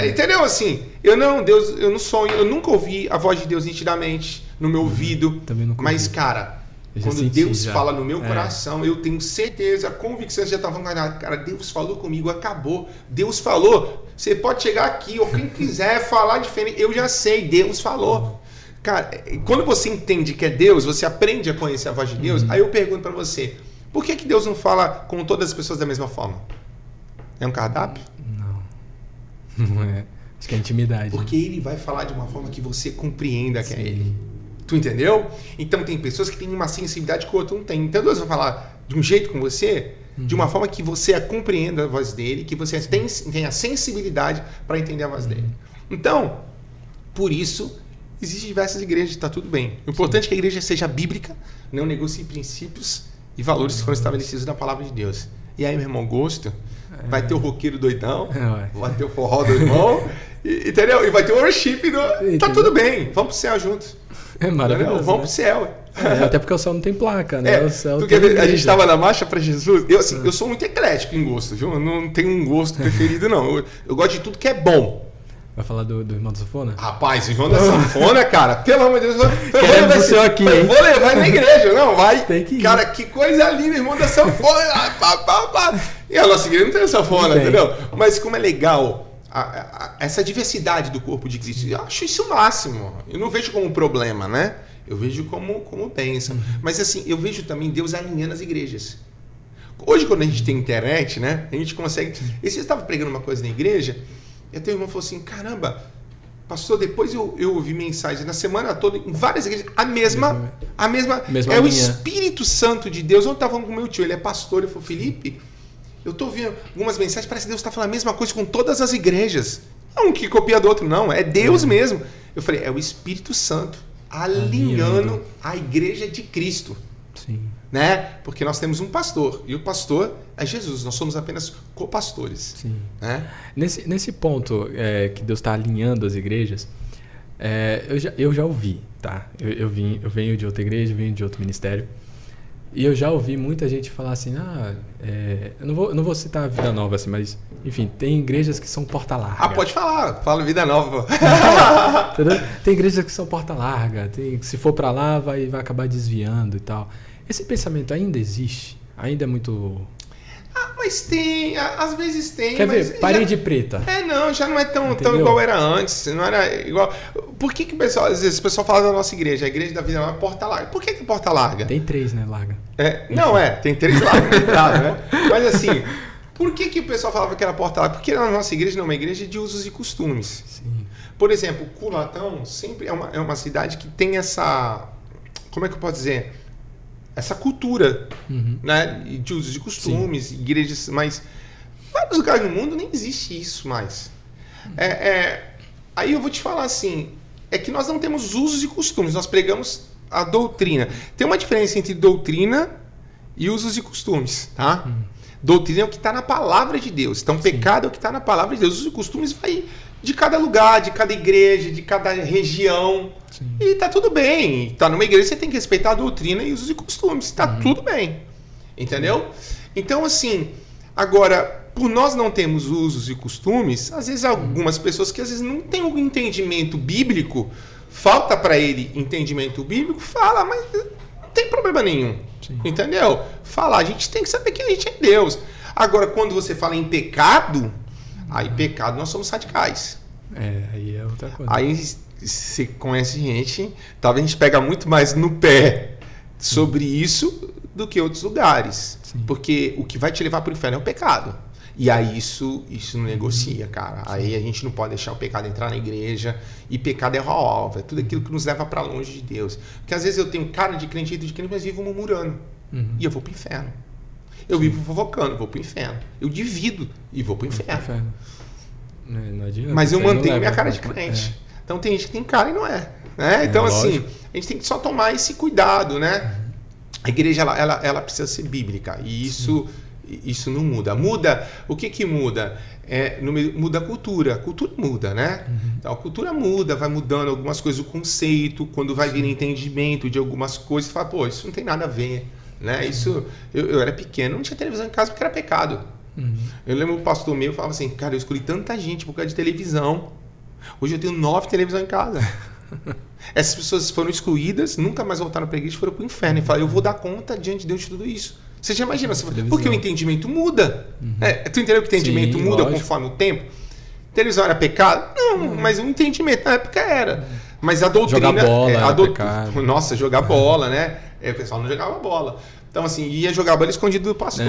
Entendeu? Assim, eu não sonho, eu nunca ouvi a voz de Deus nitidamente no meu ouvido. Também nunca mas, ouvi. cara, quando Deus fala no meu coração, eu tenho certeza, a convicção, você já estava falando, cara, Deus falou comigo, acabou. Deus falou, você pode chegar aqui, ou quem quiser falar diferente, eu já sei, Deus falou. Cara, quando você entende que é Deus, você aprende a conhecer a voz de Deus, aí eu pergunto pra você, por que Deus não fala com todas as pessoas da mesma forma? É um cardápio? Não é. Acho que é intimidade. Porque Ele vai falar de uma forma que você compreenda que é Ele. Tu entendeu? Então tem pessoas que têm uma sensibilidade que o outro não tem. Então Deus vai falar de um jeito com você, de uma forma que você compreenda a voz dele, que você tenha sensibilidade para entender a voz dele. Então, por isso... Existem diversas igrejas, está tudo bem. O importante é que a igreja seja bíblica, não negocie princípios e valores que foram estabelecidos na palavra de Deus. E aí, meu irmão, gosto, vai ter o roqueiro doidão, vai ter o forró do irmão, entendeu? E vai ter o worship. Tá tudo bem, vamos pro céu juntos. É maravilhoso. Vamos pro céu. Até porque o céu não tem placa, né? O céu porque a gente estava na marcha para Jesus. Eu sou muito eclético em gosto, viu? Eu não tenho um gosto preferido, não. Eu gosto de tudo que é bom. Vai falar do Irmão da Sanfona? Rapaz, o Irmão da Sanfona, cara, pelo amor de Deus, eu vou levar na igreja, não, vai. Tem que ir. Cara, que coisa linda, Irmão da Sanfona. E a nossa igreja não tem sanfona, entendeu? Mas como é legal essa diversidade do corpo de Cristo, eu acho isso o máximo. Eu não vejo como um problema, né? Eu vejo como bênção. Mas assim, eu vejo também Deus alinhando as igrejas. Hoje, quando a gente tem internet, né, a gente consegue... Esse dia eu estava pregando uma coisa na igreja, e até o irmão falou assim, caramba, pastor, depois eu ouvi mensagem na semana toda, em várias igrejas, a mesma é o Espírito Santo de Deus. Eu estava falando com o meu tio, ele é pastor, ele falou, Felipe, eu estou ouvindo algumas mensagens, parece que Deus está falando a mesma coisa com todas as igrejas. Não um que copia do outro, não, é Deus mesmo. Eu falei, é o Espírito Santo alinhando a igreja de Cristo. Sim. Né? Porque nós temos um pastor, e o pastor é Jesus, nós somos apenas copastores. Sim. Né? Nesse ponto que Deus está alinhando as igrejas, Eu já ouvi, tá? Eu venho de outra igreja, venho de outro ministério. E eu já ouvi muita gente falar assim, eu não vou citar a Vida Nova, assim, mas, enfim, tem igrejas que são porta larga. Pode falar, fala Vida Nova. Entendeu? Tem igrejas que são porta larga, se for pra lá vai acabar desviando e tal. Esse pensamento ainda existe? Ainda é muito... Mas tem, às vezes tem. Quer ver? Parede preta. Não, já não é tão igual era antes. Não era igual. Por que o pessoal, às vezes, o pessoal fala da nossa igreja, a igreja da Vida Nova é porta larga. Por que é porta larga? Tem 3, né, larga? Tem 3 largas, claro, né? Mas assim, por que o pessoal falava que era porta larga? Porque a nossa igreja não é uma igreja de usos e costumes. Sim. Por exemplo, Culatão sempre é uma cidade que tem essa. Como é que eu posso dizer? Essa cultura, né, de usos e costumes, sim, igrejas, mas em vários lugares do mundo nem existe isso mais. Aí eu vou te falar assim, é que nós não temos usos e costumes, nós pregamos a doutrina. Tem uma diferença entre doutrina e usos e costumes, tá? Doutrina é o que está na palavra de Deus, então pecado é o que está na palavra de Deus. Usos e costumes vai de cada lugar, de cada igreja, de cada região. Sim. E tá tudo bem. Tá numa igreja, você tem que respeitar a doutrina e usos e costumes. Tá tudo bem. Entendeu? Então, assim, agora, por nós não termos usos e costumes, às vezes algumas pessoas que às vezes não têm um entendimento bíblico, falta para ele entendimento bíblico, fala, mas não tem problema nenhum. Sim. Entendeu? Fala, a gente tem que saber que a gente é Deus. Agora, quando você fala em pecado, aí pecado nós somos radicais. Aí é outra coisa. Aí você conhece gente, talvez a gente pega muito mais no pé sobre isso do que outros lugares. Sim. Porque o que vai te levar para o inferno é o pecado. E aí isso não negocia, cara. Sim. Aí a gente não pode deixar o pecado entrar na igreja. E pecado é alvo, é tudo aquilo que nos leva para longe de Deus. Porque às vezes eu tenho cara de crente, mas vivo murmurando. E eu vou para o inferno. Eu vivo fofocando, vou para o inferno. Eu divido e vou para o inferno. Não adianta, mas eu mantenho minha cara de crente. Então tem gente que tem cara e não é. Né? Então, assim, a gente tem que só tomar esse cuidado, né? A igreja, ela precisa ser bíblica. E isso não muda. O que muda? Muda a cultura. A cultura muda, né? Então, a cultura muda, vai mudando algumas coisas, o conceito, quando vai vir entendimento de algumas coisas, você fala, pô, isso não tem nada a ver. Né? Isso, eu era pequeno, não tinha televisão em casa porque era pecado. Eu lembro o pastor meu falava assim, cara, eu escolhi tanta gente por causa de televisão. Hoje eu tenho 9 televisões em casa. Essas pessoas foram excluídas, nunca mais voltaram para a igreja, foram para o inferno. E falaram, eu vou dar conta diante de Deus de tudo isso. Você já imagina? Porque o entendimento muda. Tu entendeu que o entendimento muda conforme o tempo? Televisão era pecado? Não, mas o entendimento na época era. Mas a doutrina... Jogar bola Nossa, jogar bola, né? O pessoal não jogava bola. Então, assim, ia jogar bola escondido do pastor.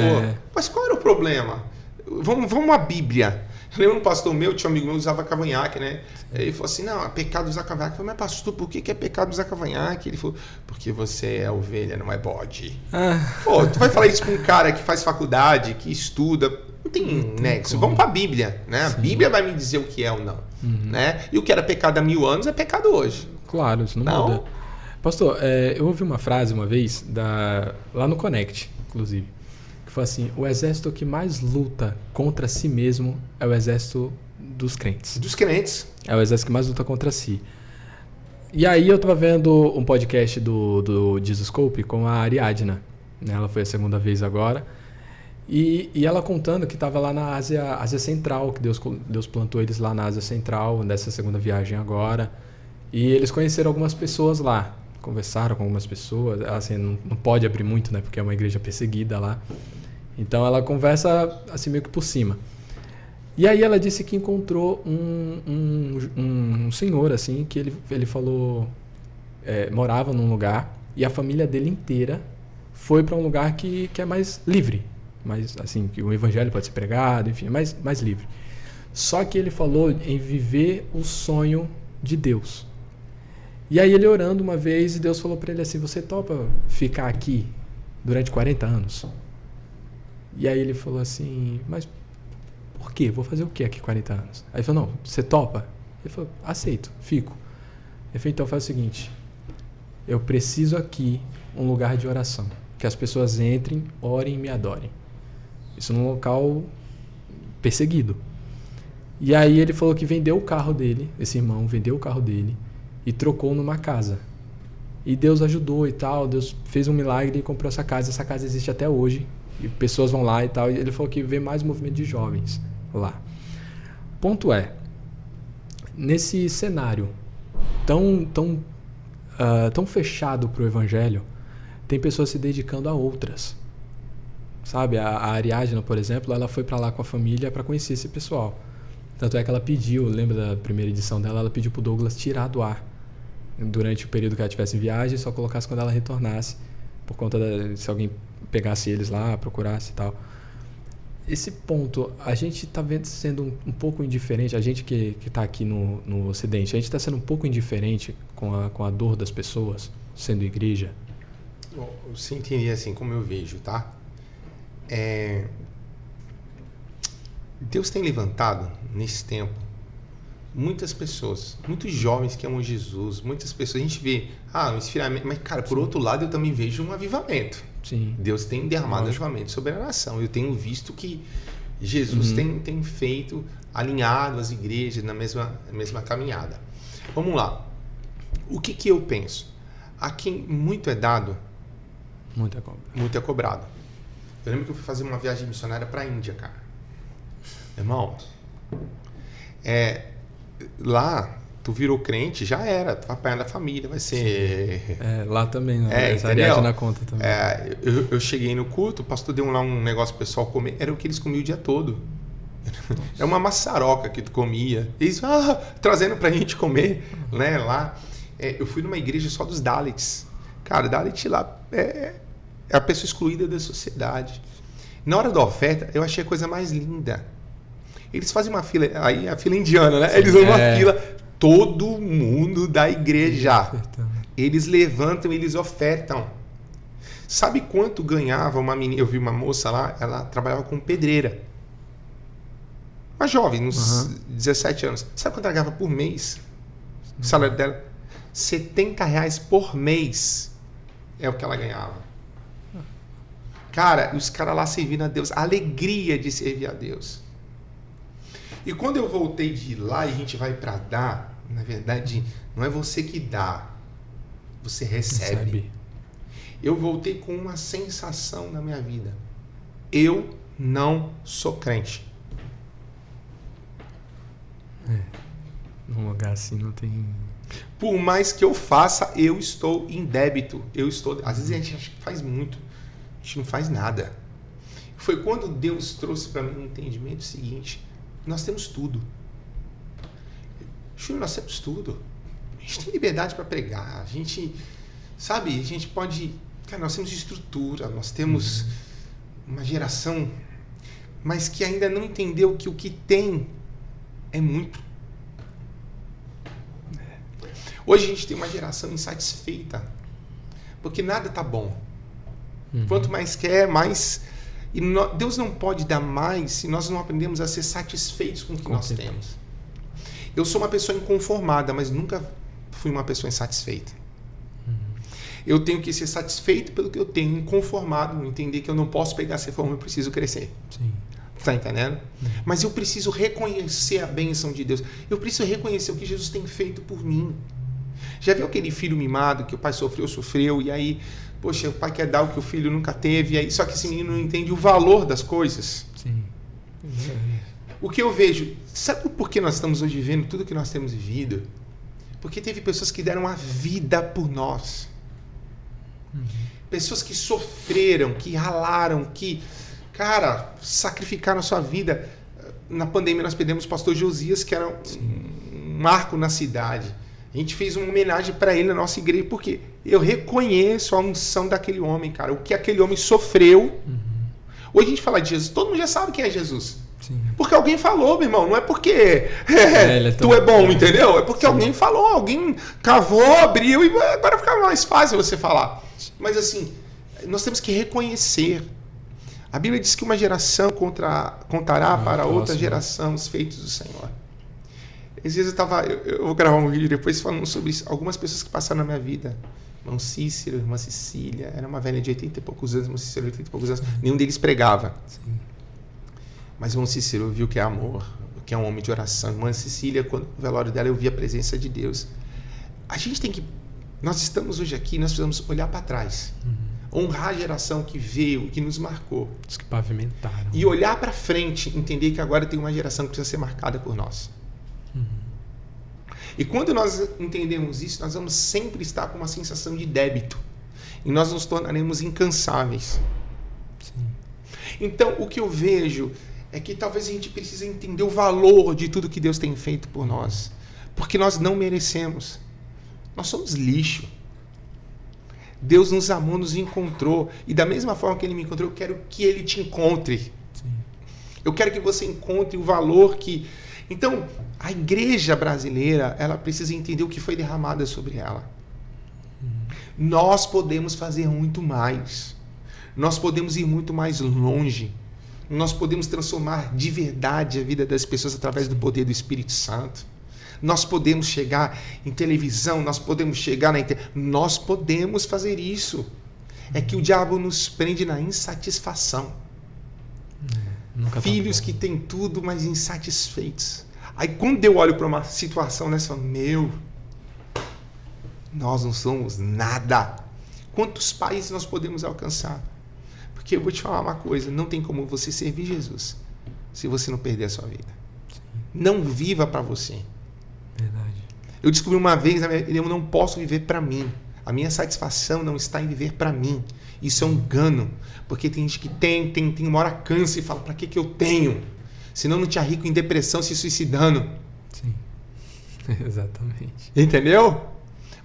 Mas qual era o problema? Vamos à Bíblia. Eu lembro um pastor meu, tinha um amigo meu que usava cavanhaque, né? Ele falou assim, não, é pecado usar cavanhaque. Eu falei, mas pastor, por que é pecado usar cavanhaque? Ele falou, porque você é ovelha, não é bode. Pô, tu vai falar isso pra um cara que faz faculdade, que estuda, não tem nexo. Como. Vamos pra Bíblia, né? Sim. A Bíblia vai me dizer o que é ou não. Né? E o que era pecado há 1000 anos é pecado hoje. Claro, isso não muda. Pastor, eu ouvi uma frase uma vez, lá no Connect, inclusive, que foi assim, o exército que mais luta contra si mesmo é o exército dos crentes. Dos crentes. É o exército que mais luta contra si. E aí eu tava vendo um podcast do Jesus-Scope com a Ariadna, né? Ela foi a segunda vez agora, e ela contando que estava lá na Ásia Central, que Deus plantou eles lá na Ásia Central, nessa segunda viagem agora, e eles conheceram algumas pessoas lá, conversaram com algumas pessoas, assim, não pode abrir muito, né, porque é uma igreja perseguida lá, então ela conversa assim meio que por cima. E aí ela disse que encontrou um senhor, assim, que ele falou, morava num lugar, e a família dele inteira foi para um lugar que é mais livre, mais, assim, que o evangelho pode ser pregado, enfim, mais livre. Só que ele falou em viver o sonho de Deus. E aí ele orando uma vez, e Deus falou para ele assim, você topa ficar aqui durante 40 anos? E aí ele falou assim, mas por quê? Vou fazer o quê aqui 40 anos? Aí ele falou, não, você topa? Ele falou, aceito, fico. Ele falou, então faz o seguinte, eu preciso aqui um lugar de oração, que as pessoas entrem, orem e me adorem. Isso num local perseguido. E aí ele falou que vendeu o carro dele, esse irmão vendeu o carro dele, e trocou numa casa. E Deus ajudou e tal, Deus fez um milagre e comprou essa casa existe até hoje, e pessoas vão lá e tal, e ele falou que vê mais movimento de jovens lá. Ponto é, nesse cenário tão fechado pro evangelho, tem pessoas se dedicando a outras. Sabe, a Ariadna, por exemplo, ela foi para lá com a família para conhecer esse pessoal. Tanto é que ela pediu, lembra da primeira edição dela, ela pediu pro Douglas tirar do ar durante o período que ela estivesse em viagem, só colocasse quando ela retornasse, por conta se alguém pegasse eles lá, procurasse e tal. Esse ponto, a gente está sendo um pouco indiferente, a gente que está aqui no Ocidente, a gente está sendo um pouco indiferente com a dor das pessoas, sendo igreja? Você entender assim, como eu vejo, tá? Deus tem levantado, nesse tempo, muitas pessoas, muitos jovens que amam Jesus, muitas pessoas, a gente vê, um inspiramento, mas cara, por outro lado eu também vejo um avivamento. Sim. Deus tem derramado avivamento sobre a nação. Eu tenho visto que Jesus tem feito, alinhado as igrejas na mesma caminhada. Vamos lá. O que eu penso? A quem muito é dado, muito é cobrado. Eu lembro que eu fui fazer uma viagem missionária para a Índia, cara. Irmão, lá, tu virou crente, já era, tu vai apanhar da família, vai ser... lá também, né? Essa Ariadna na conta também. Eu cheguei no culto, o pastor deu lá um negócio pro pessoal comer, era o que eles comiam o dia todo. É uma maçaroca que tu comia. Eles trazendo pra gente comer, né, lá. Eu fui numa igreja só dos Dalits. Cara, Dalit lá é a pessoa excluída da sociedade. Na hora da oferta, eu achei a coisa mais linda. Eles fazem uma fila, aí a fila indiana, né? Eles fazem uma fila, todo mundo da igreja. Eles levantam, eles ofertam. Sabe quanto ganhava uma menina? Eu vi uma moça lá, ela trabalhava como pedreira. Uma jovem, uns 17 anos. Sabe quanto ela ganhava por mês? O salário dela? R$70 por mês é o que ela ganhava. Cara, os caras lá servindo a Deus. A alegria de servir a Deus. E quando eu voltei de lá e a gente vai para dar, na verdade, não é você que dá, você recebe. Eu voltei com uma sensação na minha vida. Eu não sou crente. Num lugar assim não tem... Por mais que eu faça, eu estou em débito. Às vezes a gente acha que faz muito. A gente não faz nada. Foi quando Deus trouxe para mim um entendimento seguinte. Nós temos tudo. Júnior, nós temos tudo. A gente tem liberdade para pregar. A gente, sabe, a gente pode... Cara, nós temos estrutura, nós temos uma geração, mas que ainda não entendeu que o que tem é muito. Hoje a gente tem uma geração insatisfeita, porque nada tá bom. Quanto mais quer, mais... E Deus não pode dar mais se nós não aprendemos a ser satisfeitos com o que nós temos. Eu sou uma pessoa inconformada, mas nunca fui uma pessoa insatisfeita. Eu tenho que ser satisfeito pelo que eu tenho, inconformado, entender que eu não posso pegar essa forma, eu preciso crescer. Sim. Tá entendendo? Mas eu preciso reconhecer a bênção de Deus. Eu preciso reconhecer o que Jesus tem feito por mim. Já viu aquele filho mimado que o pai sofreu, e aí, poxa, o pai quer dar o que o filho nunca teve, e aí, só que esse menino não entende o valor das coisas. Sim. O que eu vejo, sabe por que nós estamos hoje vivendo tudo que nós temos vivido? Porque teve pessoas que deram a vida por nós. Pessoas que sofreram, que ralaram, que, cara, sacrificaram a sua vida. Na pandemia nós perdemos o pastor Josias, que era um marco na cidade. A gente fez uma homenagem para ele na nossa igreja, porque eu reconheço a unção daquele homem, cara. O que aquele homem sofreu. Hoje a gente fala de Jesus, todo mundo já sabe quem é Jesus. Sim. Porque alguém falou, meu irmão. Não é porque tu é bom, entendeu? É porque alguém falou, alguém cavou, abriu, e agora fica mais fácil você falar. Mas assim, nós temos que reconhecer. A Bíblia diz que uma geração contará para outra geração os feitos do Senhor. Às vezes eu vou gravar um vídeo depois falando sobre isso. Algumas pessoas que passaram na minha vida. Irmão Cícero, irmã Cecília. Era uma velha de 80 e poucos anos. Irmão Cícero, 80 e poucos anos. Nenhum deles pregava. Sim. Mas irmão Cícero viu o que é amor. O que é um homem de oração. Irmã Cecília, quando no velório dela eu vi a presença de Deus. Nós estamos hoje aqui, nós precisamos olhar para trás. Honrar a geração que veio, que nos marcou. Os que pavimentaram. E olhar para frente, entender que agora tem uma geração que precisa ser marcada por nós. E quando nós entendemos isso, nós vamos sempre estar com uma sensação de débito. E nós nos tornaremos incansáveis. Sim. Então, o que eu vejo é que talvez a gente precise entender o valor de tudo que Deus tem feito por nós. Porque nós não merecemos. Nós somos lixo. Deus nos amou, nos encontrou. E da mesma forma que Ele me encontrou, eu quero que Ele te encontre. Sim. Eu quero que você encontre o valor que... Então, a igreja brasileira, ela precisa entender o que foi derramado sobre ela. Nós podemos fazer muito mais. Nós podemos ir muito mais longe. Nós podemos transformar de verdade a vida das pessoas através do poder do Espírito Santo. Nós podemos chegar em televisão, nós podemos chegar na internet. Nós podemos fazer isso. É que o diabo nos prende na insatisfação. Filhos que têm tudo, mas insatisfeitos. Aí quando eu olho para uma situação nessa, eu falo, nós não somos nada. Quantos países nós podemos alcançar? Porque eu vou te falar uma coisa, não tem como você servir Jesus se você não perder a sua vida. Sim. Não viva para você. Verdade. Eu descobri uma vez, eu não posso viver para mim. A minha satisfação não está em viver para mim. Isso é um engano. Porque tem gente que tem uma hora cansa e fala, para que eu tenho? Senão não tinha rico em depressão se suicidando. Sim, exatamente. Entendeu?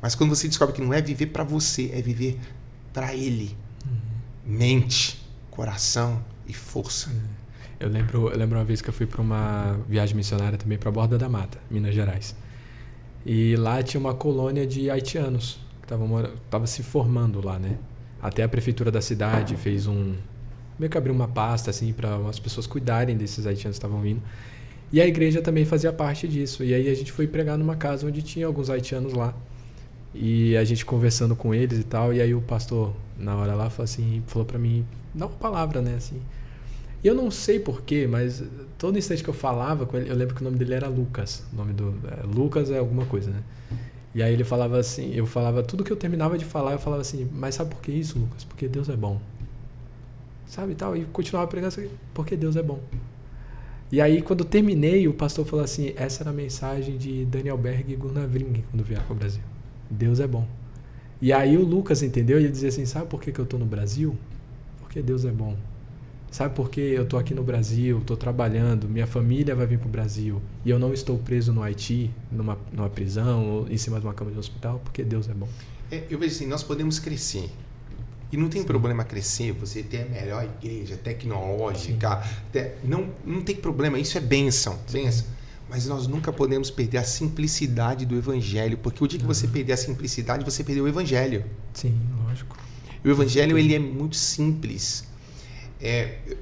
Mas quando você descobre que não é viver para você, é viver para Ele. Mente, coração e força. Eu lembro uma vez que eu fui para uma viagem missionária também para Borda da Mata, Minas Gerais. E lá tinha uma colônia de haitianos que tava se formando lá, né? Até a prefeitura da cidade fez meio que abriu uma pasta assim para as pessoas cuidarem desses haitianos que estavam vindo. E a igreja também fazia parte disso. E aí a gente foi pregar numa casa onde tinha alguns haitianos lá. E a gente conversando com eles e tal, e aí o pastor na hora lá falou pra mim, dá uma palavra, né, assim. E eu não sei porquê, mas todo instante que eu falava com ele, eu lembro que o nome dele era Lucas. O nome Lucas é alguma coisa, né? E aí ele falava assim, eu falava, tudo que eu terminava de falar, eu falava assim, mas sabe por que isso, Lucas? Porque Deus é bom. Sabe, e tal, e continuava pregando assim, porque Deus é bom. E aí, quando eu terminei, o pastor falou assim, essa era a mensagem de Daniel Berg e Gurnavring quando vieram para o Brasil. Deus é bom. E aí o Lucas entendeu e ele dizia assim, sabe por que eu estou no Brasil? Porque Deus é bom. Sabe por que eu estou aqui no Brasil, estou trabalhando, minha família vai vir para o Brasil e eu não estou preso no Haiti, numa prisão ou em cima de uma cama de hospital? Porque Deus é bom. Eu vejo assim, nós podemos crescer. E não tem problema crescer, você ter a melhor igreja tecnológica. Não tem problema, isso é bênção. Mas nós nunca podemos perder a simplicidade do Evangelho, porque o dia que você perder a simplicidade, você perdeu o Evangelho. Sim, lógico. E o Evangelho, ele é muito simples.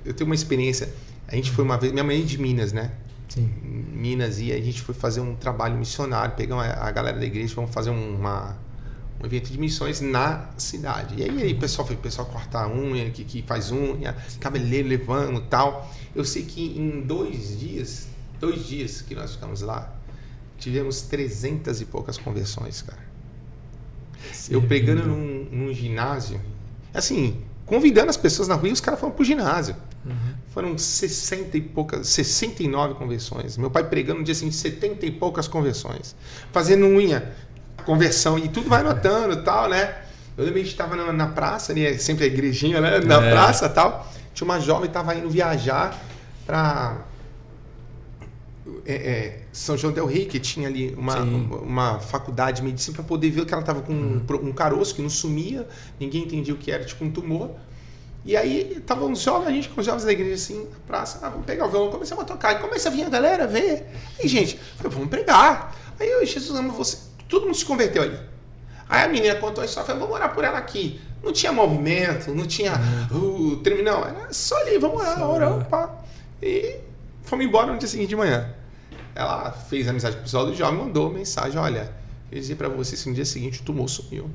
Eu tenho uma experiência, a gente foi uma vez, minha mãe é de Minas, né? Sim. Minas, e a gente foi fazer um trabalho missionário, pegamos a galera da igreja, vamos fazer um evento de missões na cidade. E aí o pessoal cortar a unha, que faz unha, cabeleireiro levando e tal. Eu sei que em 2 dias que nós ficamos lá, tivemos 300 e poucas conversões, cara. Eu pregando num ginásio, assim, convidando as pessoas na rua e os caras foram pro ginásio. Foram 69 conversões. Meu pai pregando no dia seguinte, 70 e poucas conversões. Fazendo unha, conversão, e tudo vai anotando e tal, né? Eu lembro que a gente estava na praça, né? Sempre a igrejinha, né? Na praça e tal. Tinha uma jovem que estava indo viajar para São João del Rey, que tinha ali uma faculdade de medicina, para poder ver que ela estava com um caroço que não sumia, ninguém entendia o que era, tipo um tumor. E aí estavam a gente com os jovens da igreja assim, na praça, vamos pegar o violão, começamos a tocar, e começa a vir a galera ver. E gente, vamos pregar. Aí eu, Jesus ama você. Todo mundo se converteu ali. Aí a menina contou a história, falou, vamos orar por ela aqui. Não tinha movimento, não tinha não, era só ali, vamos orar, oramos, pá. E fomos embora no dia seguinte de manhã. Ela fez amizade com o pessoal do jovem, mandou mensagem, olha, eu ia dizer pra vocês que no dia seguinte o tumor sumiu.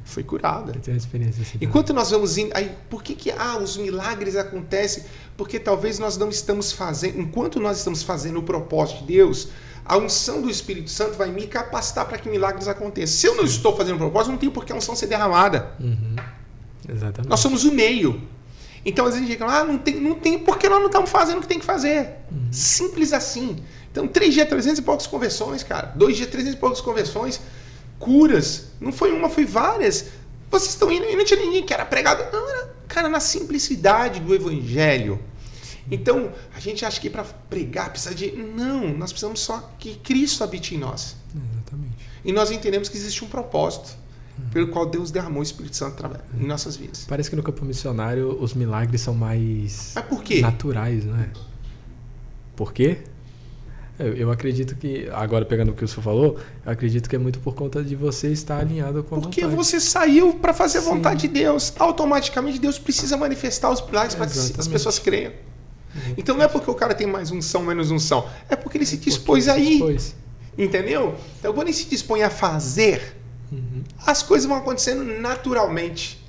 foi curada. Eu tenho uma experiência assim. Enquanto nós vamos indo... Aí, por que os milagres acontecem? Porque talvez nós não estamos fazendo... Enquanto nós estamos fazendo o propósito de Deus, a unção do Espírito Santo vai me capacitar para que milagres aconteçam. Se eu não estou fazendo o propósito, não tem por que a unção ser derramada. Exatamente. Nós somos o meio. Então, às vezes a gente fala, não tem porque nós não estamos fazendo o que tem que fazer. Simples assim. Então, 3 dias, 300 e poucas conversões, cara. 2 dias, 300 e poucas conversões. Curas. Não foi uma, foi várias. Vocês estão indo e não tinha ninguém que era pregado. Não, era, cara, na simplicidade do evangelho. Então, a gente acha que para pregar precisa de... Não, nós precisamos só que Cristo habite em nós. Exatamente. E nós entendemos que existe um propósito pelo qual Deus derramou o Espírito Santo em nossas vidas. Parece que no campo missionário os milagres são mais Mas por quê? naturais, não é? Por quê? Eu acredito que, agora pegando o que o senhor falou, eu acredito que é muito por conta de você estar alinhado com a Porque vontade. você saiu para fazer a Sim. vontade de Deus. Automaticamente Deus precisa manifestar os milagres para que as pessoas creiam. Então não é porque o cara tem mais unção, menos unção. É porque ele se dispôs aí. Entendeu? Então quando ele se dispõe a fazer, as coisas vão acontecendo naturalmente.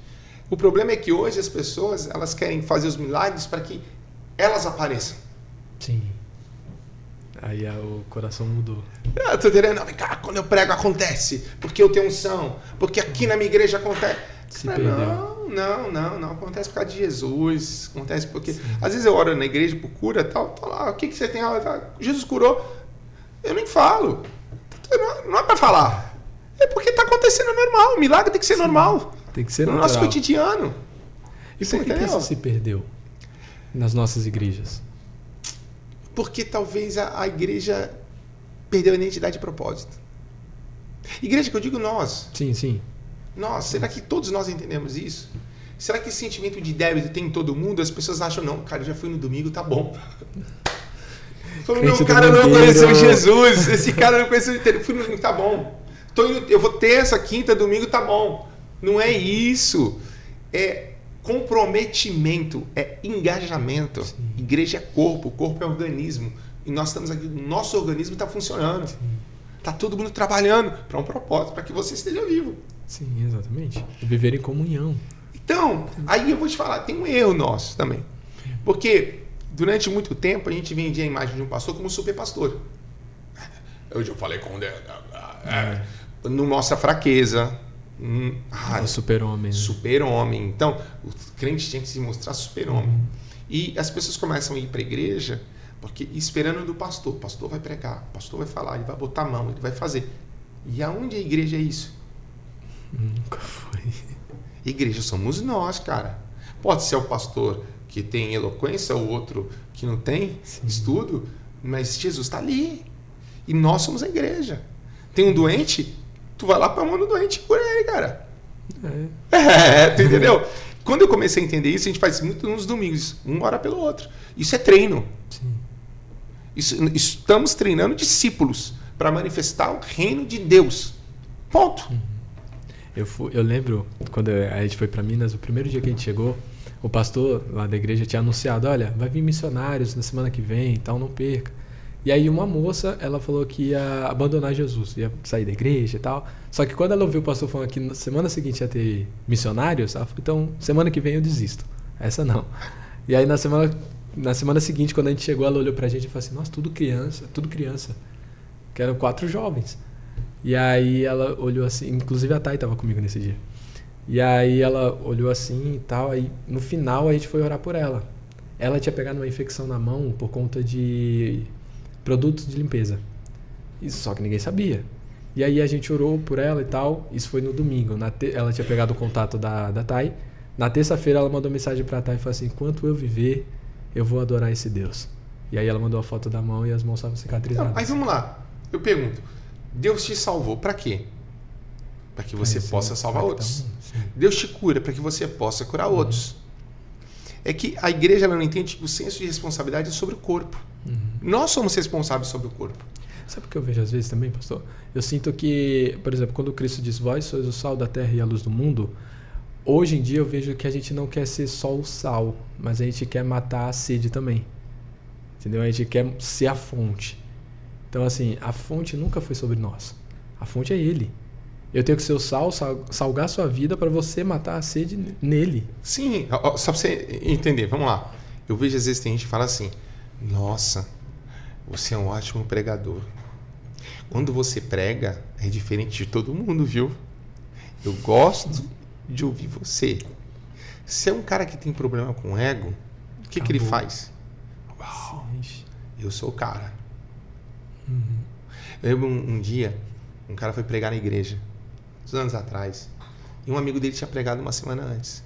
O problema é que hoje as pessoas elas querem fazer os milagres para que elas apareçam. Sim. Aí o coração mudou. Eu tô entendendo, cara, quando eu prego acontece, porque eu tenho unção, porque aqui na minha igreja acontece. Se perdeu. Não acontece por causa de Jesus, acontece porque... Sim. Às vezes eu oro na igreja por cura e tal, tô lá, o que você tem? Jesus curou. Eu nem falo. Não é para falar. É porque tá acontecendo normal, o milagre tem que ser normal. Tem que ser no nosso cotidiano. E por que isso se perdeu nas nossas igrejas? Porque talvez a igreja perdeu a identidade e propósito. Igreja que eu digo nós. Sim. Nós, será que todos nós entendemos isso? Será que esse sentimento de débito tem em todo mundo? As pessoas acham, não, cara, eu já fui no domingo, tá bom. Não, o cara não conheceu Jesus, esse cara não conheceu, fui no domingo, tá bom. Eu vou terça, quinta, domingo, tá bom. Não é isso. É comprometimento, é engajamento. Sim. Igreja é corpo, o corpo é organismo. E nós estamos aqui, o nosso organismo está funcionando. Está todo mundo trabalhando para um propósito, para que você esteja vivo. Sim, exatamente. Viver em comunhão. Então, aí eu vou te falar, tem um erro nosso também. Porque durante muito tempo a gente vendia a imagem de um pastor como super pastor. Hoje eu falei com Deus. Não mostra fraqueza. O super-homem. Super-homem. Então, o crente tinha que se mostrar super-homem. E as pessoas começam a ir para a igreja porque esperando do pastor. O pastor vai pregar, o pastor vai falar, ele vai botar a mão, ele vai fazer. E aonde a igreja é isso? Nunca foi. Igreja somos nós, cara. Pode ser o pastor que tem eloquência, o outro que não tem estudo, mas Jesus está ali. E nós somos a igreja. Tem um doente, tu vai lá para a mão do doente e cura ele, cara. Tu entendeu? Quando eu comecei a entender isso, a gente faz muito nos domingos. Um ora pelo outro. Isso é treino. Sim. Estamos treinando discípulos para manifestar o reino de Deus. Ponto. Eu lembro, quando a gente foi para Minas, o primeiro dia que a gente chegou, o pastor lá da igreja tinha anunciado, olha, vai vir missionários na semana que vem, então não perca. E aí uma moça, ela falou que ia abandonar Jesus, ia sair da igreja e tal. Só que quando ela ouviu o pastor falando que na semana seguinte ia ter missionários, ela falou, então semana que vem eu desisto. Essa não. E aí na semana seguinte, quando a gente chegou, ela olhou pra gente e falou assim, nossa, tudo criança. Que eram 4 jovens. E aí ela olhou assim, inclusive a Thay estava comigo nesse dia. E aí ela olhou assim e tal, aí no final a gente foi orar por ela. Ela tinha pegado uma infecção na mão por conta de produtos de limpeza. Só que ninguém sabia. E aí a gente orou por ela e tal, isso foi no domingo. Ela tinha pegado o contato da Thay. Na terça-feira ela mandou mensagem pra Thay e falou assim, enquanto eu viver, eu vou adorar esse Deus. E aí ela mandou a foto da mão e as mãos estavam cicatrizadas. Não, mas vamos lá, eu pergunto, Deus te salvou para quê? Para que você possa salvar outros. Deus te cura para que você possa curar outros. É que a igreja ela não entende que o senso de responsabilidade é sobre o corpo. Nós somos responsáveis sobre o corpo. Sabe o que eu vejo às vezes também, pastor? Eu sinto que, por exemplo, quando Cristo diz, vós sois o sal da terra e a luz do mundo, hoje em dia eu vejo que a gente não quer ser só o sal, mas a gente quer matar a sede também. Entendeu? A gente quer ser a fonte. Então, assim, a fonte nunca foi sobre nós. A fonte é Ele. Eu tenho que ser o sal, salgar a sua vida para você matar a sede nele. Sim, só para você entender, vamos lá. Eu vejo às vezes tem gente que fala assim, nossa, você é um ótimo pregador. Quando você prega, é diferente de todo mundo, viu? Eu gosto de ouvir você. Se é um cara que tem problema com ego, o que ele faz? Uau, eu sou o cara. Eu lembro um dia, um cara foi pregar na igreja, uns anos atrás, e um amigo dele tinha pregado uma semana antes.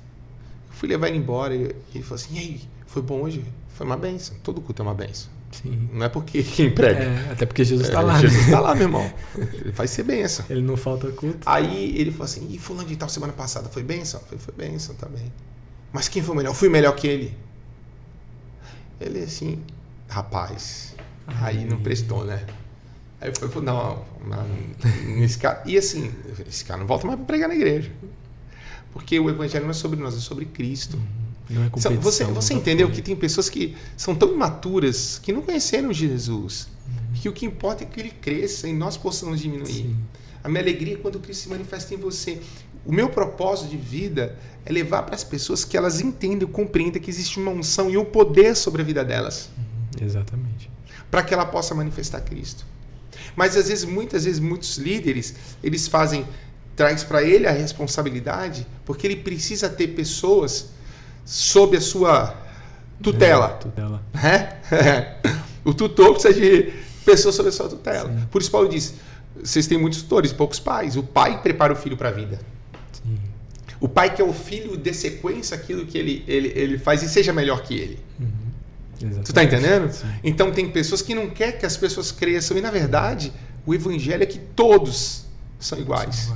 Eu fui levar ele embora e ele falou assim, e aí, foi bom hoje? Foi uma bênção. Todo culto é uma bênção. Sim. Não é porque quem prega. Até porque Jesus está lá. Jesus está lá, meu irmão. Ele vai ser bênção. Ele não falta culto. Aí ele falou assim, e fulano de tal semana passada foi bênção? Foi bênção também. Mas quem foi melhor? Eu fui melhor que ele. Ele assim, rapaz, aí não prestou, né? Aí eu falei, não, nesse cara. E assim, esse cara não volta mais para pregar na igreja. Porque o evangelho não é sobre nós, é sobre Cristo. Não é competição. Você entendeu que tem pessoas que são tão imaturas que não conheceram Jesus. Que o que importa é que ele cresça e nós possamos diminuir. Sim. A minha alegria é quando Cristo se manifesta em você. O meu propósito de vida é levar para as pessoas que elas entendam e compreendam que existe uma unção e um poder sobre a vida delas. Exatamente. Para que ela possa manifestar Cristo. Mas às vezes, muitas vezes, muitos líderes, eles traz para ele a responsabilidade, porque ele precisa ter pessoas sob a sua tutela. Tutela. O tutor precisa de pessoas sob a sua tutela. Sim. Por isso Paulo diz, vocês têm muitos tutores, poucos pais. O pai prepara o filho para a vida. Sim. O pai quer o filho dê sequência aquilo que ele faz e seja melhor que ele. Tu tá entendendo? Sim. Então tem pessoas que não querem que as pessoas cresçam. E na verdade, o evangelho é que todos são iguais.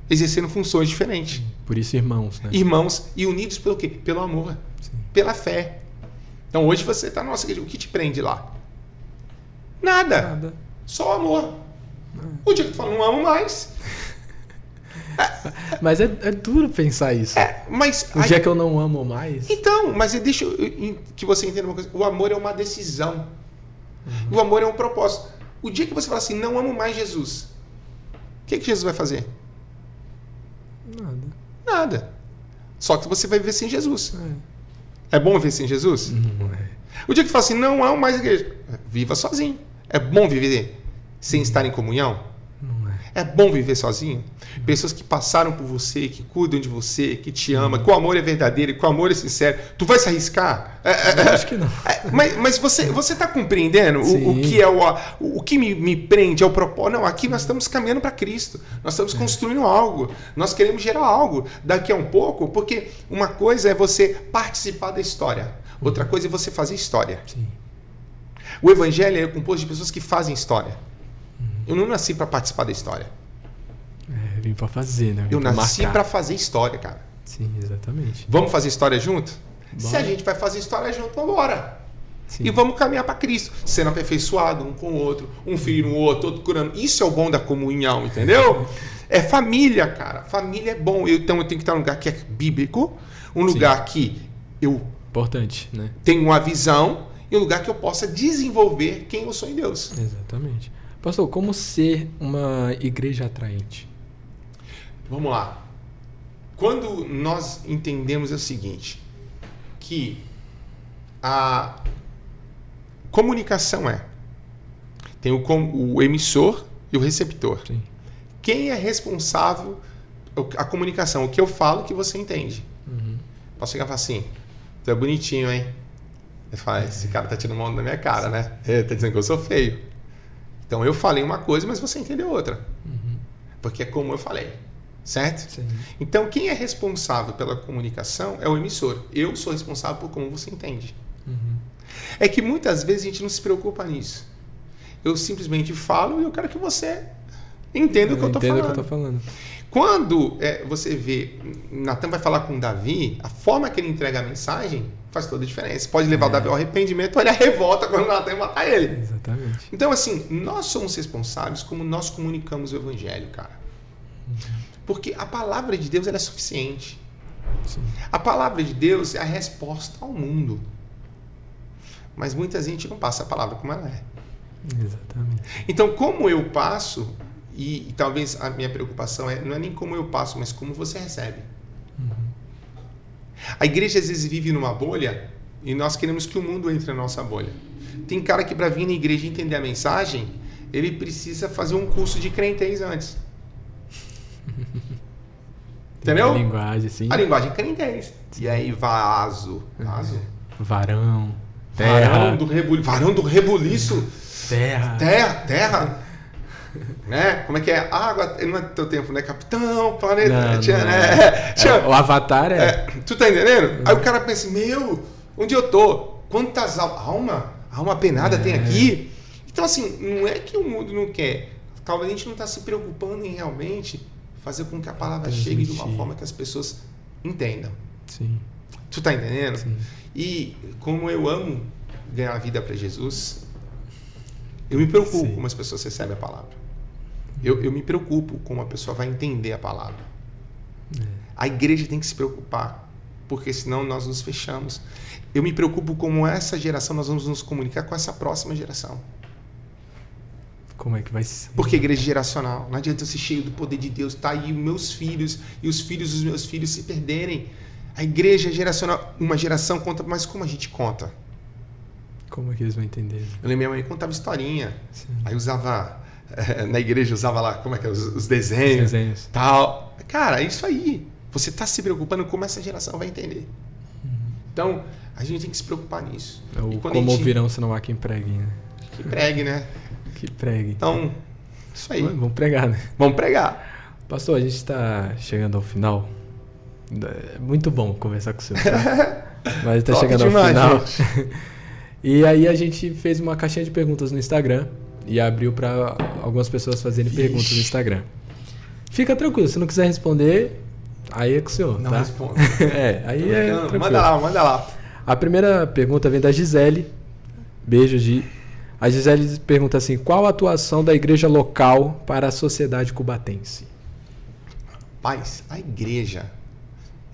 Exercendo funções diferentes. Por isso irmãos, né? Irmãos e unidos pelo quê? Pelo amor. Sim. Pela fé. Então hoje você está na nossa igreja. O que te prende lá? Nada. Só o amor. O dia que tu fala, não amo mais. Mas é duro pensar isso. Mas o dia que eu não amo mais. Então, mas deixa que você entenda uma coisa. O amor é uma decisão. O amor é um propósito. O dia que você fala assim, não amo mais Jesus, o que Jesus vai fazer? Nada. Só que você vai viver sem Jesus. É bom viver sem Jesus? Não é. O dia que fala assim, não amo mais igreja, viva sozinho. É bom viver sem estar em comunhão? Não é. É bom viver sozinho? Pessoas que passaram por você, que cuidam de você, que te amam, que o amor é verdadeiro, que o amor é sincero. Tu vai se arriscar? Eu acho que não. Mas você está compreendendo o que é o que me prende é o propósito? Não, aqui nós estamos caminhando para Cristo. Nós estamos construindo algo. Nós queremos gerar algo daqui a um pouco, porque uma coisa é você participar da história. Outra coisa é você fazer história. Sim. O evangelho é composto de pessoas que fazem história. Eu não nasci para participar da história. Vim para fazer, né? Eu nasci para fazer história, cara. Sim, exatamente. Vamos fazer história junto? Bora. Se a gente vai fazer história junto, vamos embora. Sim. E vamos caminhar para Cristo, sendo aperfeiçoado um com o outro, um filho no outro, outro curando. Isso é o bom da comunhão, entendeu? É família, cara. Família é bom. Então eu tenho que estar num lugar que é bíblico, um lugar que eu importante, né? tenho uma visão e um lugar que eu possa desenvolver quem eu sou em Deus. Exatamente. Pastor, como ser uma igreja atraente? Vamos lá. Quando nós entendemos o seguinte, que a comunicação tem o emissor e o receptor. Sim. Quem é responsável a comunicação? O que eu falo que você entende. Posso chegar e falar assim, tu é bonitinho, hein? Eu falo, esse cara tá tirando onda na minha cara, né? Tá dizendo que eu sou feio. Então eu falei uma coisa, mas você entendeu outra. Porque é como eu falei. Certo? Sim. Então, quem é responsável pela comunicação é o emissor. Eu sou responsável por como você entende. É que muitas vezes a gente não se preocupa nisso. Eu simplesmente falo e eu quero que você entenda o que eu estou falando. Quando você vê, Natan vai falar com Davi, a forma que ele entrega a mensagem faz toda a diferença. Pode levar o Davi ao arrependimento ou ele a revolta quando Natan matar ele. Exatamente. Então, assim, nós somos responsáveis como nós comunicamos o evangelho, cara. Porque a palavra de Deus ela é suficiente. Sim. A palavra de Deus é a resposta ao mundo. Mas muita gente não passa a palavra como ela é. Exatamente. Então, como eu passo, E talvez a minha preocupação não é nem como eu passo, mas como você recebe. A igreja às vezes vive numa bolha e nós queremos que o mundo entre na nossa bolha. Tem cara que para vir na igreja e entender a mensagem, ele precisa fazer um curso de crentez antes. Entendeu? A linguagem, sim. A linguagem crentez. E aí vaso. Varão. Terra. Varão do rebuliço. Terra. Né? Como é que é? Água, não é teu tempo, né? Capitão, planeta. O Avatar Tu tá entendendo? Aí o cara pensa, onde eu tô? Quantas alma penada tem aqui? Então assim, não é que o mundo não quer. Talvez a gente não está se preocupando em realmente fazer com que a palavra chegue de uma forma que as pessoas entendam. Sim. Tu tá entendendo? Sim. E como eu amo ganhar a vida para Jesus, eu me preocupo como as pessoas recebem a palavra. Eu me preocupo como a pessoa vai entender a palavra. A igreja tem que se preocupar, porque senão nós nos fechamos. Eu me preocupo como essa geração nós vamos nos comunicar com essa próxima geração. Como é que vai ser? Porque a igreja é geracional. Não adianta eu ser cheio do poder de Deus, tá aí meus filhos e os filhos dos meus filhos se perderem. A igreja é geracional. Uma geração conta, mas como a gente conta? Como é que eles vão entender? Eu lembro, minha mãe contava historinha. Sim. Aí usava, na igreja usava lá, como é que é, os desenhos. Tal. Cara, é isso aí. Você está se preocupando como essa geração vai entender. Então, a gente tem que se preocupar nisso. Como ouvirão se não há quem pregue, né? Que pregue, né? Que pregue. Então, isso aí. Vamos pregar, né? Vamos pregar. Pastor, a gente está chegando ao final. É muito bom conversar com o senhor. Tá? Mas está chegando ao final. E aí a gente fez uma caixinha de perguntas no Instagram e abriu para algumas pessoas fazerem perguntas no Instagram. Fica tranquilo, se não quiser responder, aí é com o senhor, não tá? Respondo. Aí é tranquilo. Manda lá. A primeira pergunta vem da Gisele. Beijo, Gi. A Gisele pergunta assim: qual a atuação da igreja local para a sociedade cubatense? Paz, a igreja,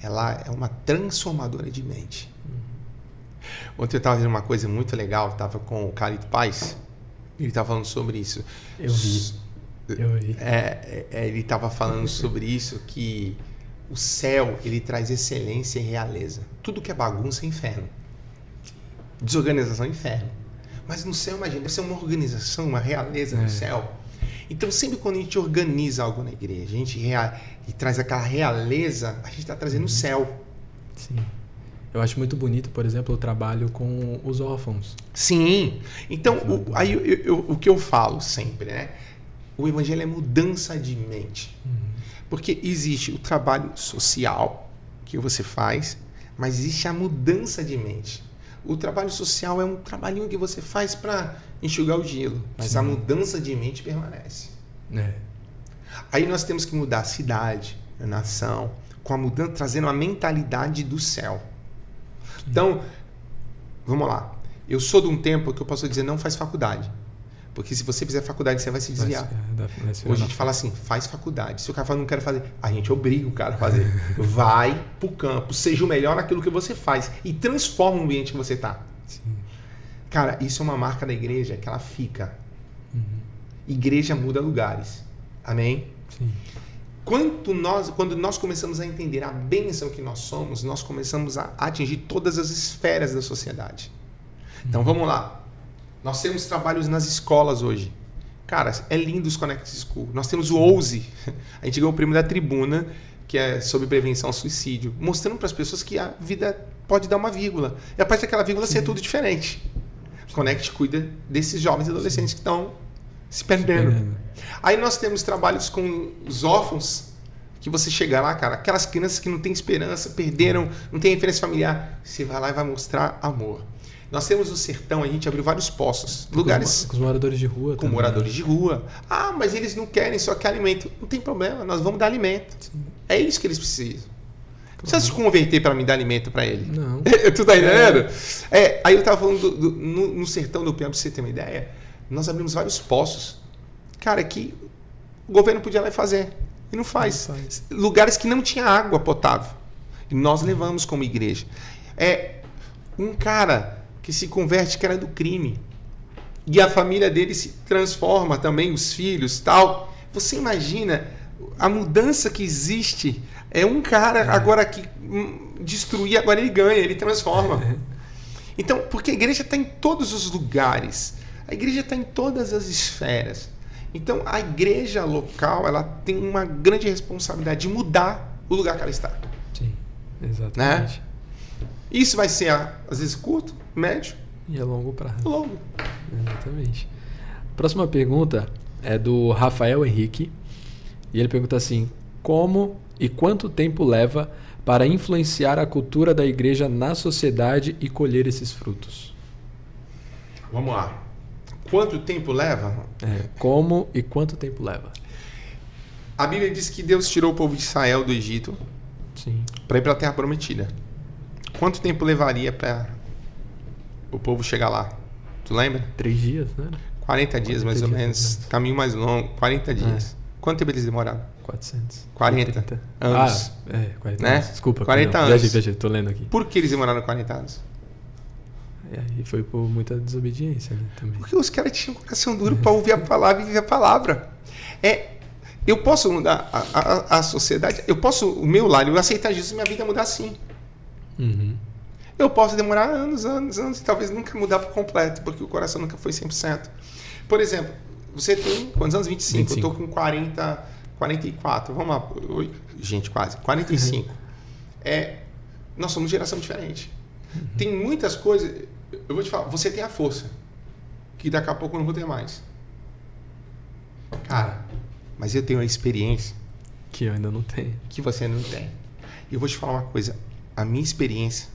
ela é uma transformadora de mente. Ontem eu estava vendo uma coisa muito legal, estava com o Carlito Paz, ele estava falando sobre isso. Eu vi. Ele estava falando sobre isso, que o céu, ele traz excelência e realeza. Tudo que é bagunça é inferno. Desorganização é inferno. Mas no céu, imagina, deve ser uma organização, uma realeza no céu. Então, sempre quando a gente organiza algo na igreja, a gente e traz aquela realeza, a gente está trazendo o céu. Sim. Eu acho muito bonito, por exemplo, o trabalho com os órfãos. Sim. Então, o que eu falo sempre, né? O evangelho é mudança de mente. Porque existe o trabalho social que você faz, mas existe a mudança de mente. O trabalho social é um trabalhinho que você faz para enxugar o gelo, mas a mudança de mente permanece. Aí nós temos que mudar a cidade, a nação, com a mudança, trazendo a mentalidade do céu. Então, vamos lá. Eu sou de um tempo que eu posso dizer, não faz faculdade. Porque se você fizer faculdade, você vai se desviar. Hoje a gente fala assim, faz faculdade. Se o cara fala, não quero fazer, a gente obriga o cara a fazer. Vai pro campo, seja o melhor naquilo que você faz e transforma o ambiente que você está. Cara, isso é uma marca da igreja que ela fica. Igreja muda lugares. Amém? Sim. Quando nós começamos a entender a bênção que nós somos, nós começamos a atingir todas as esferas da sociedade. Então vamos lá. Nós temos trabalhos nas escolas hoje. Cara, é lindo os Connect School. Nós temos o OUSE. A gente ganhou o prêmio da Tribuna, que é sobre prevenção ao suicídio, mostrando para as pessoas que a vida pode dar uma vírgula. E a partir daquela vírgula ser tudo diferente. Connect cuida desses jovens e adolescentes que estão se perdendo. Aí nós temos trabalhos com os órfãos, que você chega lá, cara, aquelas crianças que não têm esperança, perderam, não tem referência familiar, você vai lá e vai mostrar amor. Nós temos o sertão, a gente abriu vários poços, lugares... Com os moradores de rua. Com moradores de rua. Ah, mas eles não querem, só querem alimento. Não tem problema, nós vamos dar alimento. Sim. É isso que eles precisam. Não precisa se converter para me dar alimento para ele. Não. Tu tá entendendo? Aí eu tava falando no sertão do Piauí, pra você ter uma ideia, nós abrimos vários poços. Cara, que o governo podia lá e fazer. E não faz. Lugares que não tinha água potável. E nós levamos como igreja. Um cara que se converte, que era do crime. E a família dele se transforma também, os filhos, tal. Você imagina a mudança que existe? É um cara agora que destruía, agora ele ganha, ele transforma. Então, porque a igreja está em todos os lugares. A igreja está em todas as esferas. Então, a igreja local, ela tem uma grande responsabilidade de mudar o lugar que ela está. Sim, exatamente. Né? Isso vai ser, às vezes, curto, médio e a longo prazo. Longo. Exatamente. Próxima pergunta é do Rafael Henrique. E ele pergunta assim: como e quanto tempo leva para influenciar a cultura da igreja na sociedade e colher esses frutos? Vamos lá. Quanto tempo leva? Como e quanto tempo leva? A Bíblia diz que Deus tirou o povo de Israel do Egito para ir para a Terra Prometida. Quanto tempo levaria para o povo chegar lá? Tu lembra? 3 dias, né? 40 dias, mais ou menos. Caminho mais longo, 40 dias. Quanto tempo eles demoraram? 400. 40 anos. 40 né? anos. Desculpa. 40 anos. Viajei, tô lendo aqui. Por que eles demoraram 40 anos? E foi por muita desobediência, né, também. Porque os caras tinham um coração duro para ouvir a palavra e viver a palavra. Eu posso mudar a sociedade, eu posso, o meu lar, eu aceitar Jesus e minha vida mudar sim. Uhum. Eu posso demorar anos e talvez nunca mudar por completo, porque o coração nunca foi 100%. Por exemplo, você tem quantos anos? 25. Eu tô com 44. Vamos lá. Gente, quase. 45. Nós somos geração diferente. Tem muitas coisas. Eu vou te falar, você tem a força, que daqui a pouco eu não vou ter mais. Cara, mas eu tenho a experiência que eu ainda não tenho. Que você não tem. E eu vou te falar uma coisa. A minha experiência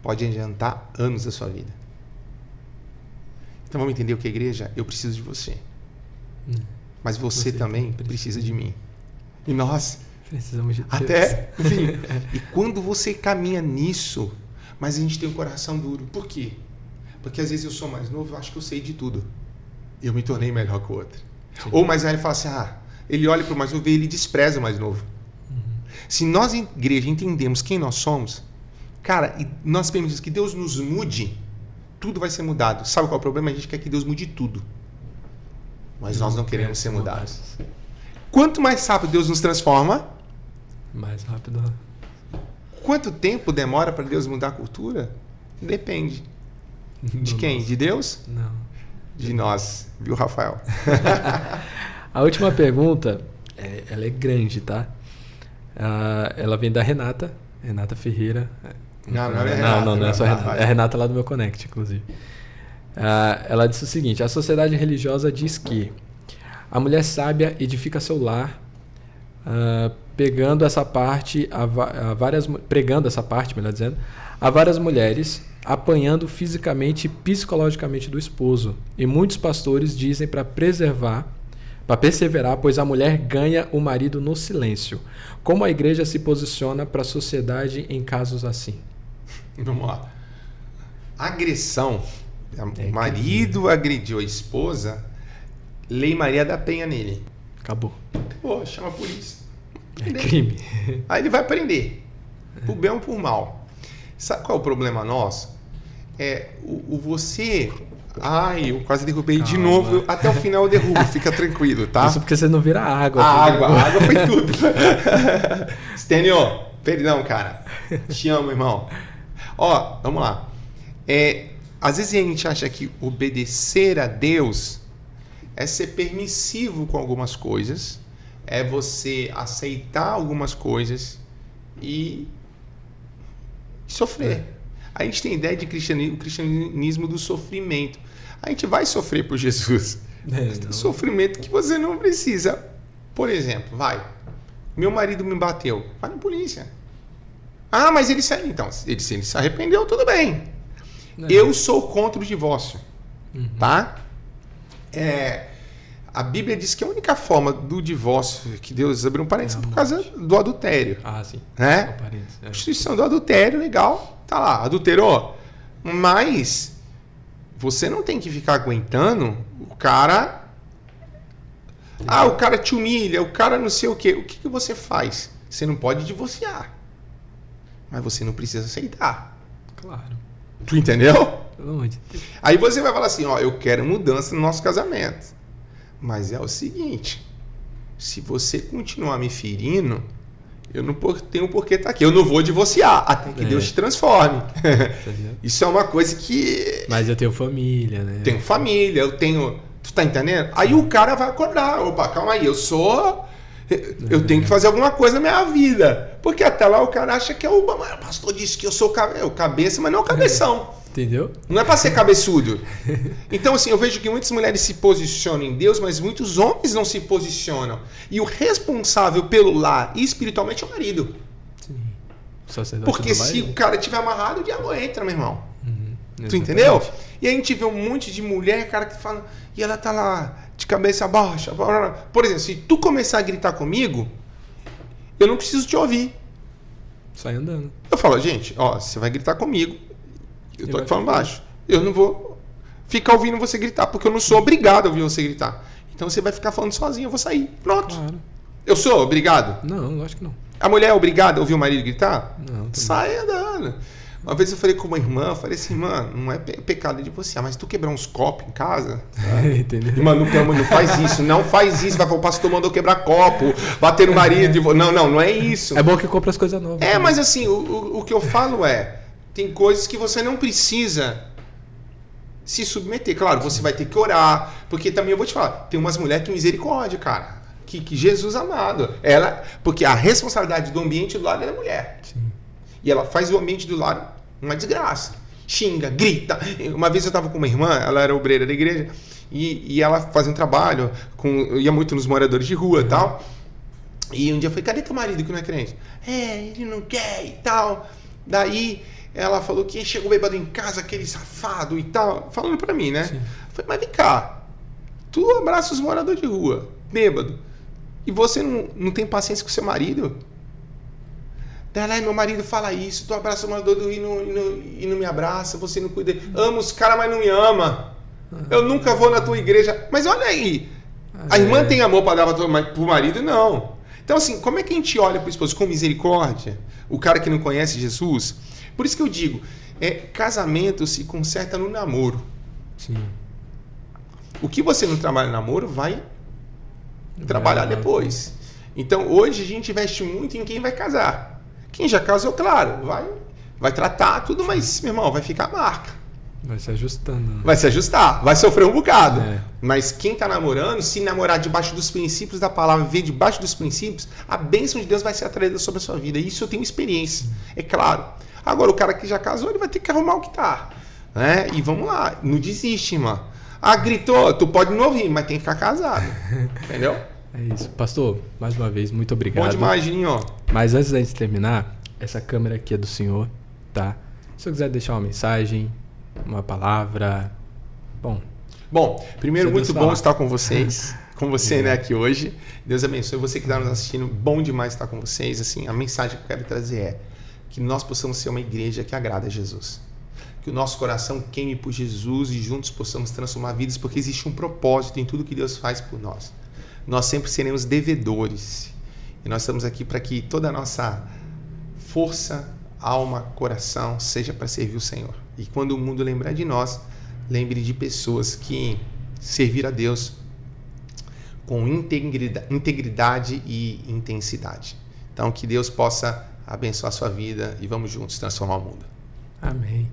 pode adiantar anos da sua vida. Então vamos entender o que é igreja? Eu preciso de você. Mas você também precisa de mim. E nós precisamos de Deus. Até, enfim. E quando você caminha nisso, mas a gente tem um coração duro. Por quê? Porque às vezes eu sou mais novo, eu acho que eu sei de tudo. Eu me tornei melhor que o outro. Sim. Ou mais velho fala assim, ele olha para o mais novo e ele despreza o mais novo. Se nós, em igreja, entendemos quem nós somos, cara, e nós permitimos que Deus nos mude, tudo vai ser mudado. Sabe qual é o problema? A gente quer que Deus mude tudo. Mas nós não queremos ser mudados. Quanto mais rápido Deus nos transforma, mais rápido. Quanto tempo demora para Deus mudar a cultura? Depende. De quem? De Deus? Não. De nós. Viu, Rafael? A última pergunta, ela é grande, tá? Ela vem da Renata Ferreira. Não é Renata. Não é só Renata. É a Renata lá do meu Connect, inclusive. Ela disse o seguinte: a sociedade religiosa diz que a mulher sábia edifica seu lar, pregando essa parte, melhor dizendo, a várias mulheres, apanhando fisicamente e psicologicamente do esposo. E muitos pastores dizem para perseverar, pois a mulher ganha o marido no silêncio. Como a igreja se posiciona para a sociedade em casos assim? Vamos lá. Agressão. O marido agrediu a esposa, Lei Maria da Penha nele. Acabou. Chama a polícia. É crime. Aí ele vai prender. Por bem ou por mal. Sabe qual é o problema nosso? Você... eu quase derrubei de novo. Até o final eu derrubo, fica tranquilo, tá? Isso porque você não vira água. A água foi tudo. Stênio, perdão, cara. Te amo, irmão. Vamos lá. Às vezes a gente acha que obedecer a Deus é ser permissivo com algumas coisas, é você aceitar algumas coisas e sofrer. A gente tem ideia de cristianismo do sofrimento. A gente vai sofrer por Jesus. Mas tem sofrimento que você não precisa. Por exemplo, meu marido me bateu. Vai na polícia. Mas ele saiu. Então, ele se arrependeu, tudo bem. Eu sou contra o divórcio. Tá? A Bíblia diz que a única forma do divórcio, que Deus abriu um parênteses por causa do adultério. Sim. Né? A instituição do adultério, legal. Tá lá, adulterou. Mas você não tem que ficar aguentando o cara... o cara te humilha, o cara não sei o quê. O que você faz? Você não pode divorciar. Mas você não precisa aceitar. Claro. Tu entendeu? Pelo amor de Deus. Aí você vai falar assim, eu quero mudança no nosso casamento. Mas é o seguinte, se você continuar me ferindo, eu não tenho por que estar aqui. Eu não vou divorciar até que Deus te transforme. Isso é uma coisa que... Mas eu tenho família, né? Tenho família, eu tenho... Tu tá entendendo? Aí o cara vai acordar. Opa, calma aí, eu tenho que fazer alguma coisa na minha vida. Porque até lá o cara acha que o pastor disse que eu sou o cabeça, mas não o cabeção. Entendeu? Não é para ser cabeçudo. Então, assim, eu vejo que muitas mulheres se posicionam em Deus, mas muitos homens não se posicionam. E o responsável pelo lar espiritualmente é o marido. Sim. Porque se o cara estiver amarrado, o diabo entra, meu irmão. Tu entendeu? E a gente vê um monte de mulher, cara, que fala... E ela tá lá, de cabeça baixa. Por exemplo, se tu começar a gritar comigo, eu não preciso te ouvir. Sai andando. Eu falo, gente, ó, você vai gritar comigo. Eu tô aqui falando baixo. Eu não vou ficar ouvindo você gritar, porque eu não sou obrigado a ouvir você gritar. Então você vai ficar falando sozinho, eu vou sair. Pronto. Claro. Eu sou obrigado? Não, acho que não. A mulher é obrigada a ouvir o marido gritar? Não. Sai andando. Uma vez eu falei com uma irmã, eu falei assim, irmã, não é pecado divorciar, mas tu quebrar uns copos em casa... Entendeu? Irmã, não faz isso, não faz isso. Vai falar, o pastor mandou quebrar copo, bater no marido. Não é isso. É bom que compra as coisas novas. É, mas assim, o que eu falo é, tem coisas que você não precisa se submeter. Claro, você vai ter que orar, porque também eu vou te falar, tem umas mulheres que misericórdia, cara. Que Jesus amado. Porque a responsabilidade do ambiente do lar é da mulher. Sim. E ela faz o ambiente do lar uma desgraça. Xinga, grita. Uma vez eu estava com uma irmã, ela era obreira da igreja, e ela fazia um trabalho, ia muito nos moradores de rua e tal. E um dia eu falei, cadê teu marido que não é crente? Ele não quer e tal. Daí ela falou que chegou bêbado em casa, aquele safado e tal. Falando pra mim, né? Sim. Eu falei, mas vem cá. Tu abraça os moradores de rua, bêbado. E você não tem paciência com seu marido? Daí meu marido fala isso, tu abraça o morador do rio e não me abraça, você não cuida. Ama os caras, mas não me ama. Eu nunca vou na tua igreja. Mas olha aí, a irmã tem amor para dar pro marido? Não. Então assim, como é que a gente olha pro esposo? Com misericórdia? O cara que não conhece Jesus? Por isso que eu digo, casamento se conserta no namoro. Sim. O que você não trabalha no namoro, vai trabalhar depois. Então hoje a gente investe muito em quem vai casar. Quem já casou, claro, vai tratar tudo, mas, meu irmão, vai ficar a marca. Vai se ajustando. Né? Vai se ajustar, vai sofrer um bocado. Mas quem está namorando, se namorar debaixo dos princípios da palavra, viver debaixo dos princípios, a bênção de Deus vai ser atraída sobre a sua vida. Isso eu tenho experiência, é claro. Agora, o cara que já casou, ele vai ter que arrumar o que tá. Né? E vamos lá, não desiste, irmão. Gritou, tu pode não ouvir, mas tem que ficar casado. Entendeu? É isso. Pastor, mais uma vez, muito obrigado. Bom demais, Gininho. Mas antes da gente terminar, essa câmera aqui é do senhor, tá? Se eu quiser deixar uma mensagem, uma palavra... Bom, primeiro, muito bom estar com vocês. Com você, né, aqui hoje. Deus abençoe você que está nos assistindo. Bom demais estar com vocês. Assim, a mensagem que eu quero trazer é que nós possamos ser uma igreja que agrada a Jesus. Que o nosso coração queime por Jesus e juntos possamos transformar vidas, porque existe um propósito em tudo que Deus faz por nós. Nós sempre seremos devedores. E nós estamos aqui para que toda a nossa força, alma, coração seja para servir o Senhor. E quando o mundo lembrar de nós, lembre de pessoas que serviram a Deus com integridade e intensidade. Então, que Deus possa abençoar a sua vida e vamos juntos transformar o mundo. Amém.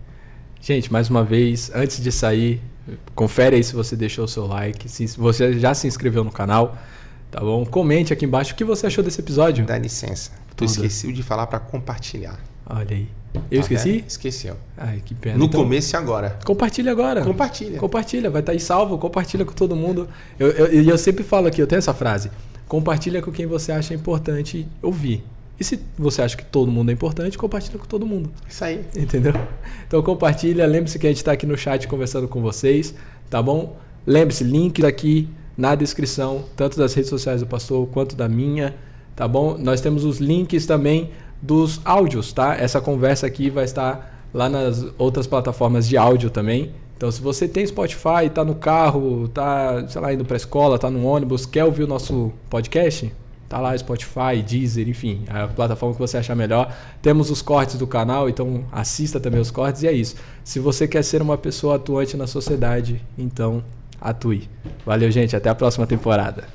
Gente, mais uma vez, antes de sair, confere aí se você deixou o seu like, se você já se inscreveu no canal, tá bom? Comente aqui embaixo o que você achou desse episódio. Dá licença, tu esqueceu de falar para compartilhar. Olha aí. Eu esqueci? Esqueceu. Ai, que pena. No começo e agora. Compartilha agora. Compartilha, vai estar aí salvo, compartilha com todo mundo. Eu sempre falo aqui, eu tenho essa frase, compartilha com quem você acha importante ouvir. E se você acha que todo mundo é importante, compartilha com todo mundo. Isso aí. Entendeu? Então compartilha, lembre-se que a gente está aqui no chat conversando com vocês, tá bom? Lembre-se, link aqui na descrição, tanto das redes sociais do pastor quanto da minha, tá bom? Nós temos os links também dos áudios, tá? Essa conversa aqui vai estar lá nas outras plataformas de áudio também. Então se você tem Spotify, tá no carro, tá, sei lá, indo para a escola, tá no ônibus, quer ouvir o nosso podcast? Tá lá Spotify, Deezer, enfim, a plataforma que você achar melhor. Temos os cortes do canal, então assista também os cortes e é isso. Se você quer ser uma pessoa atuante na sociedade, então atue. Valeu, gente, até a próxima temporada.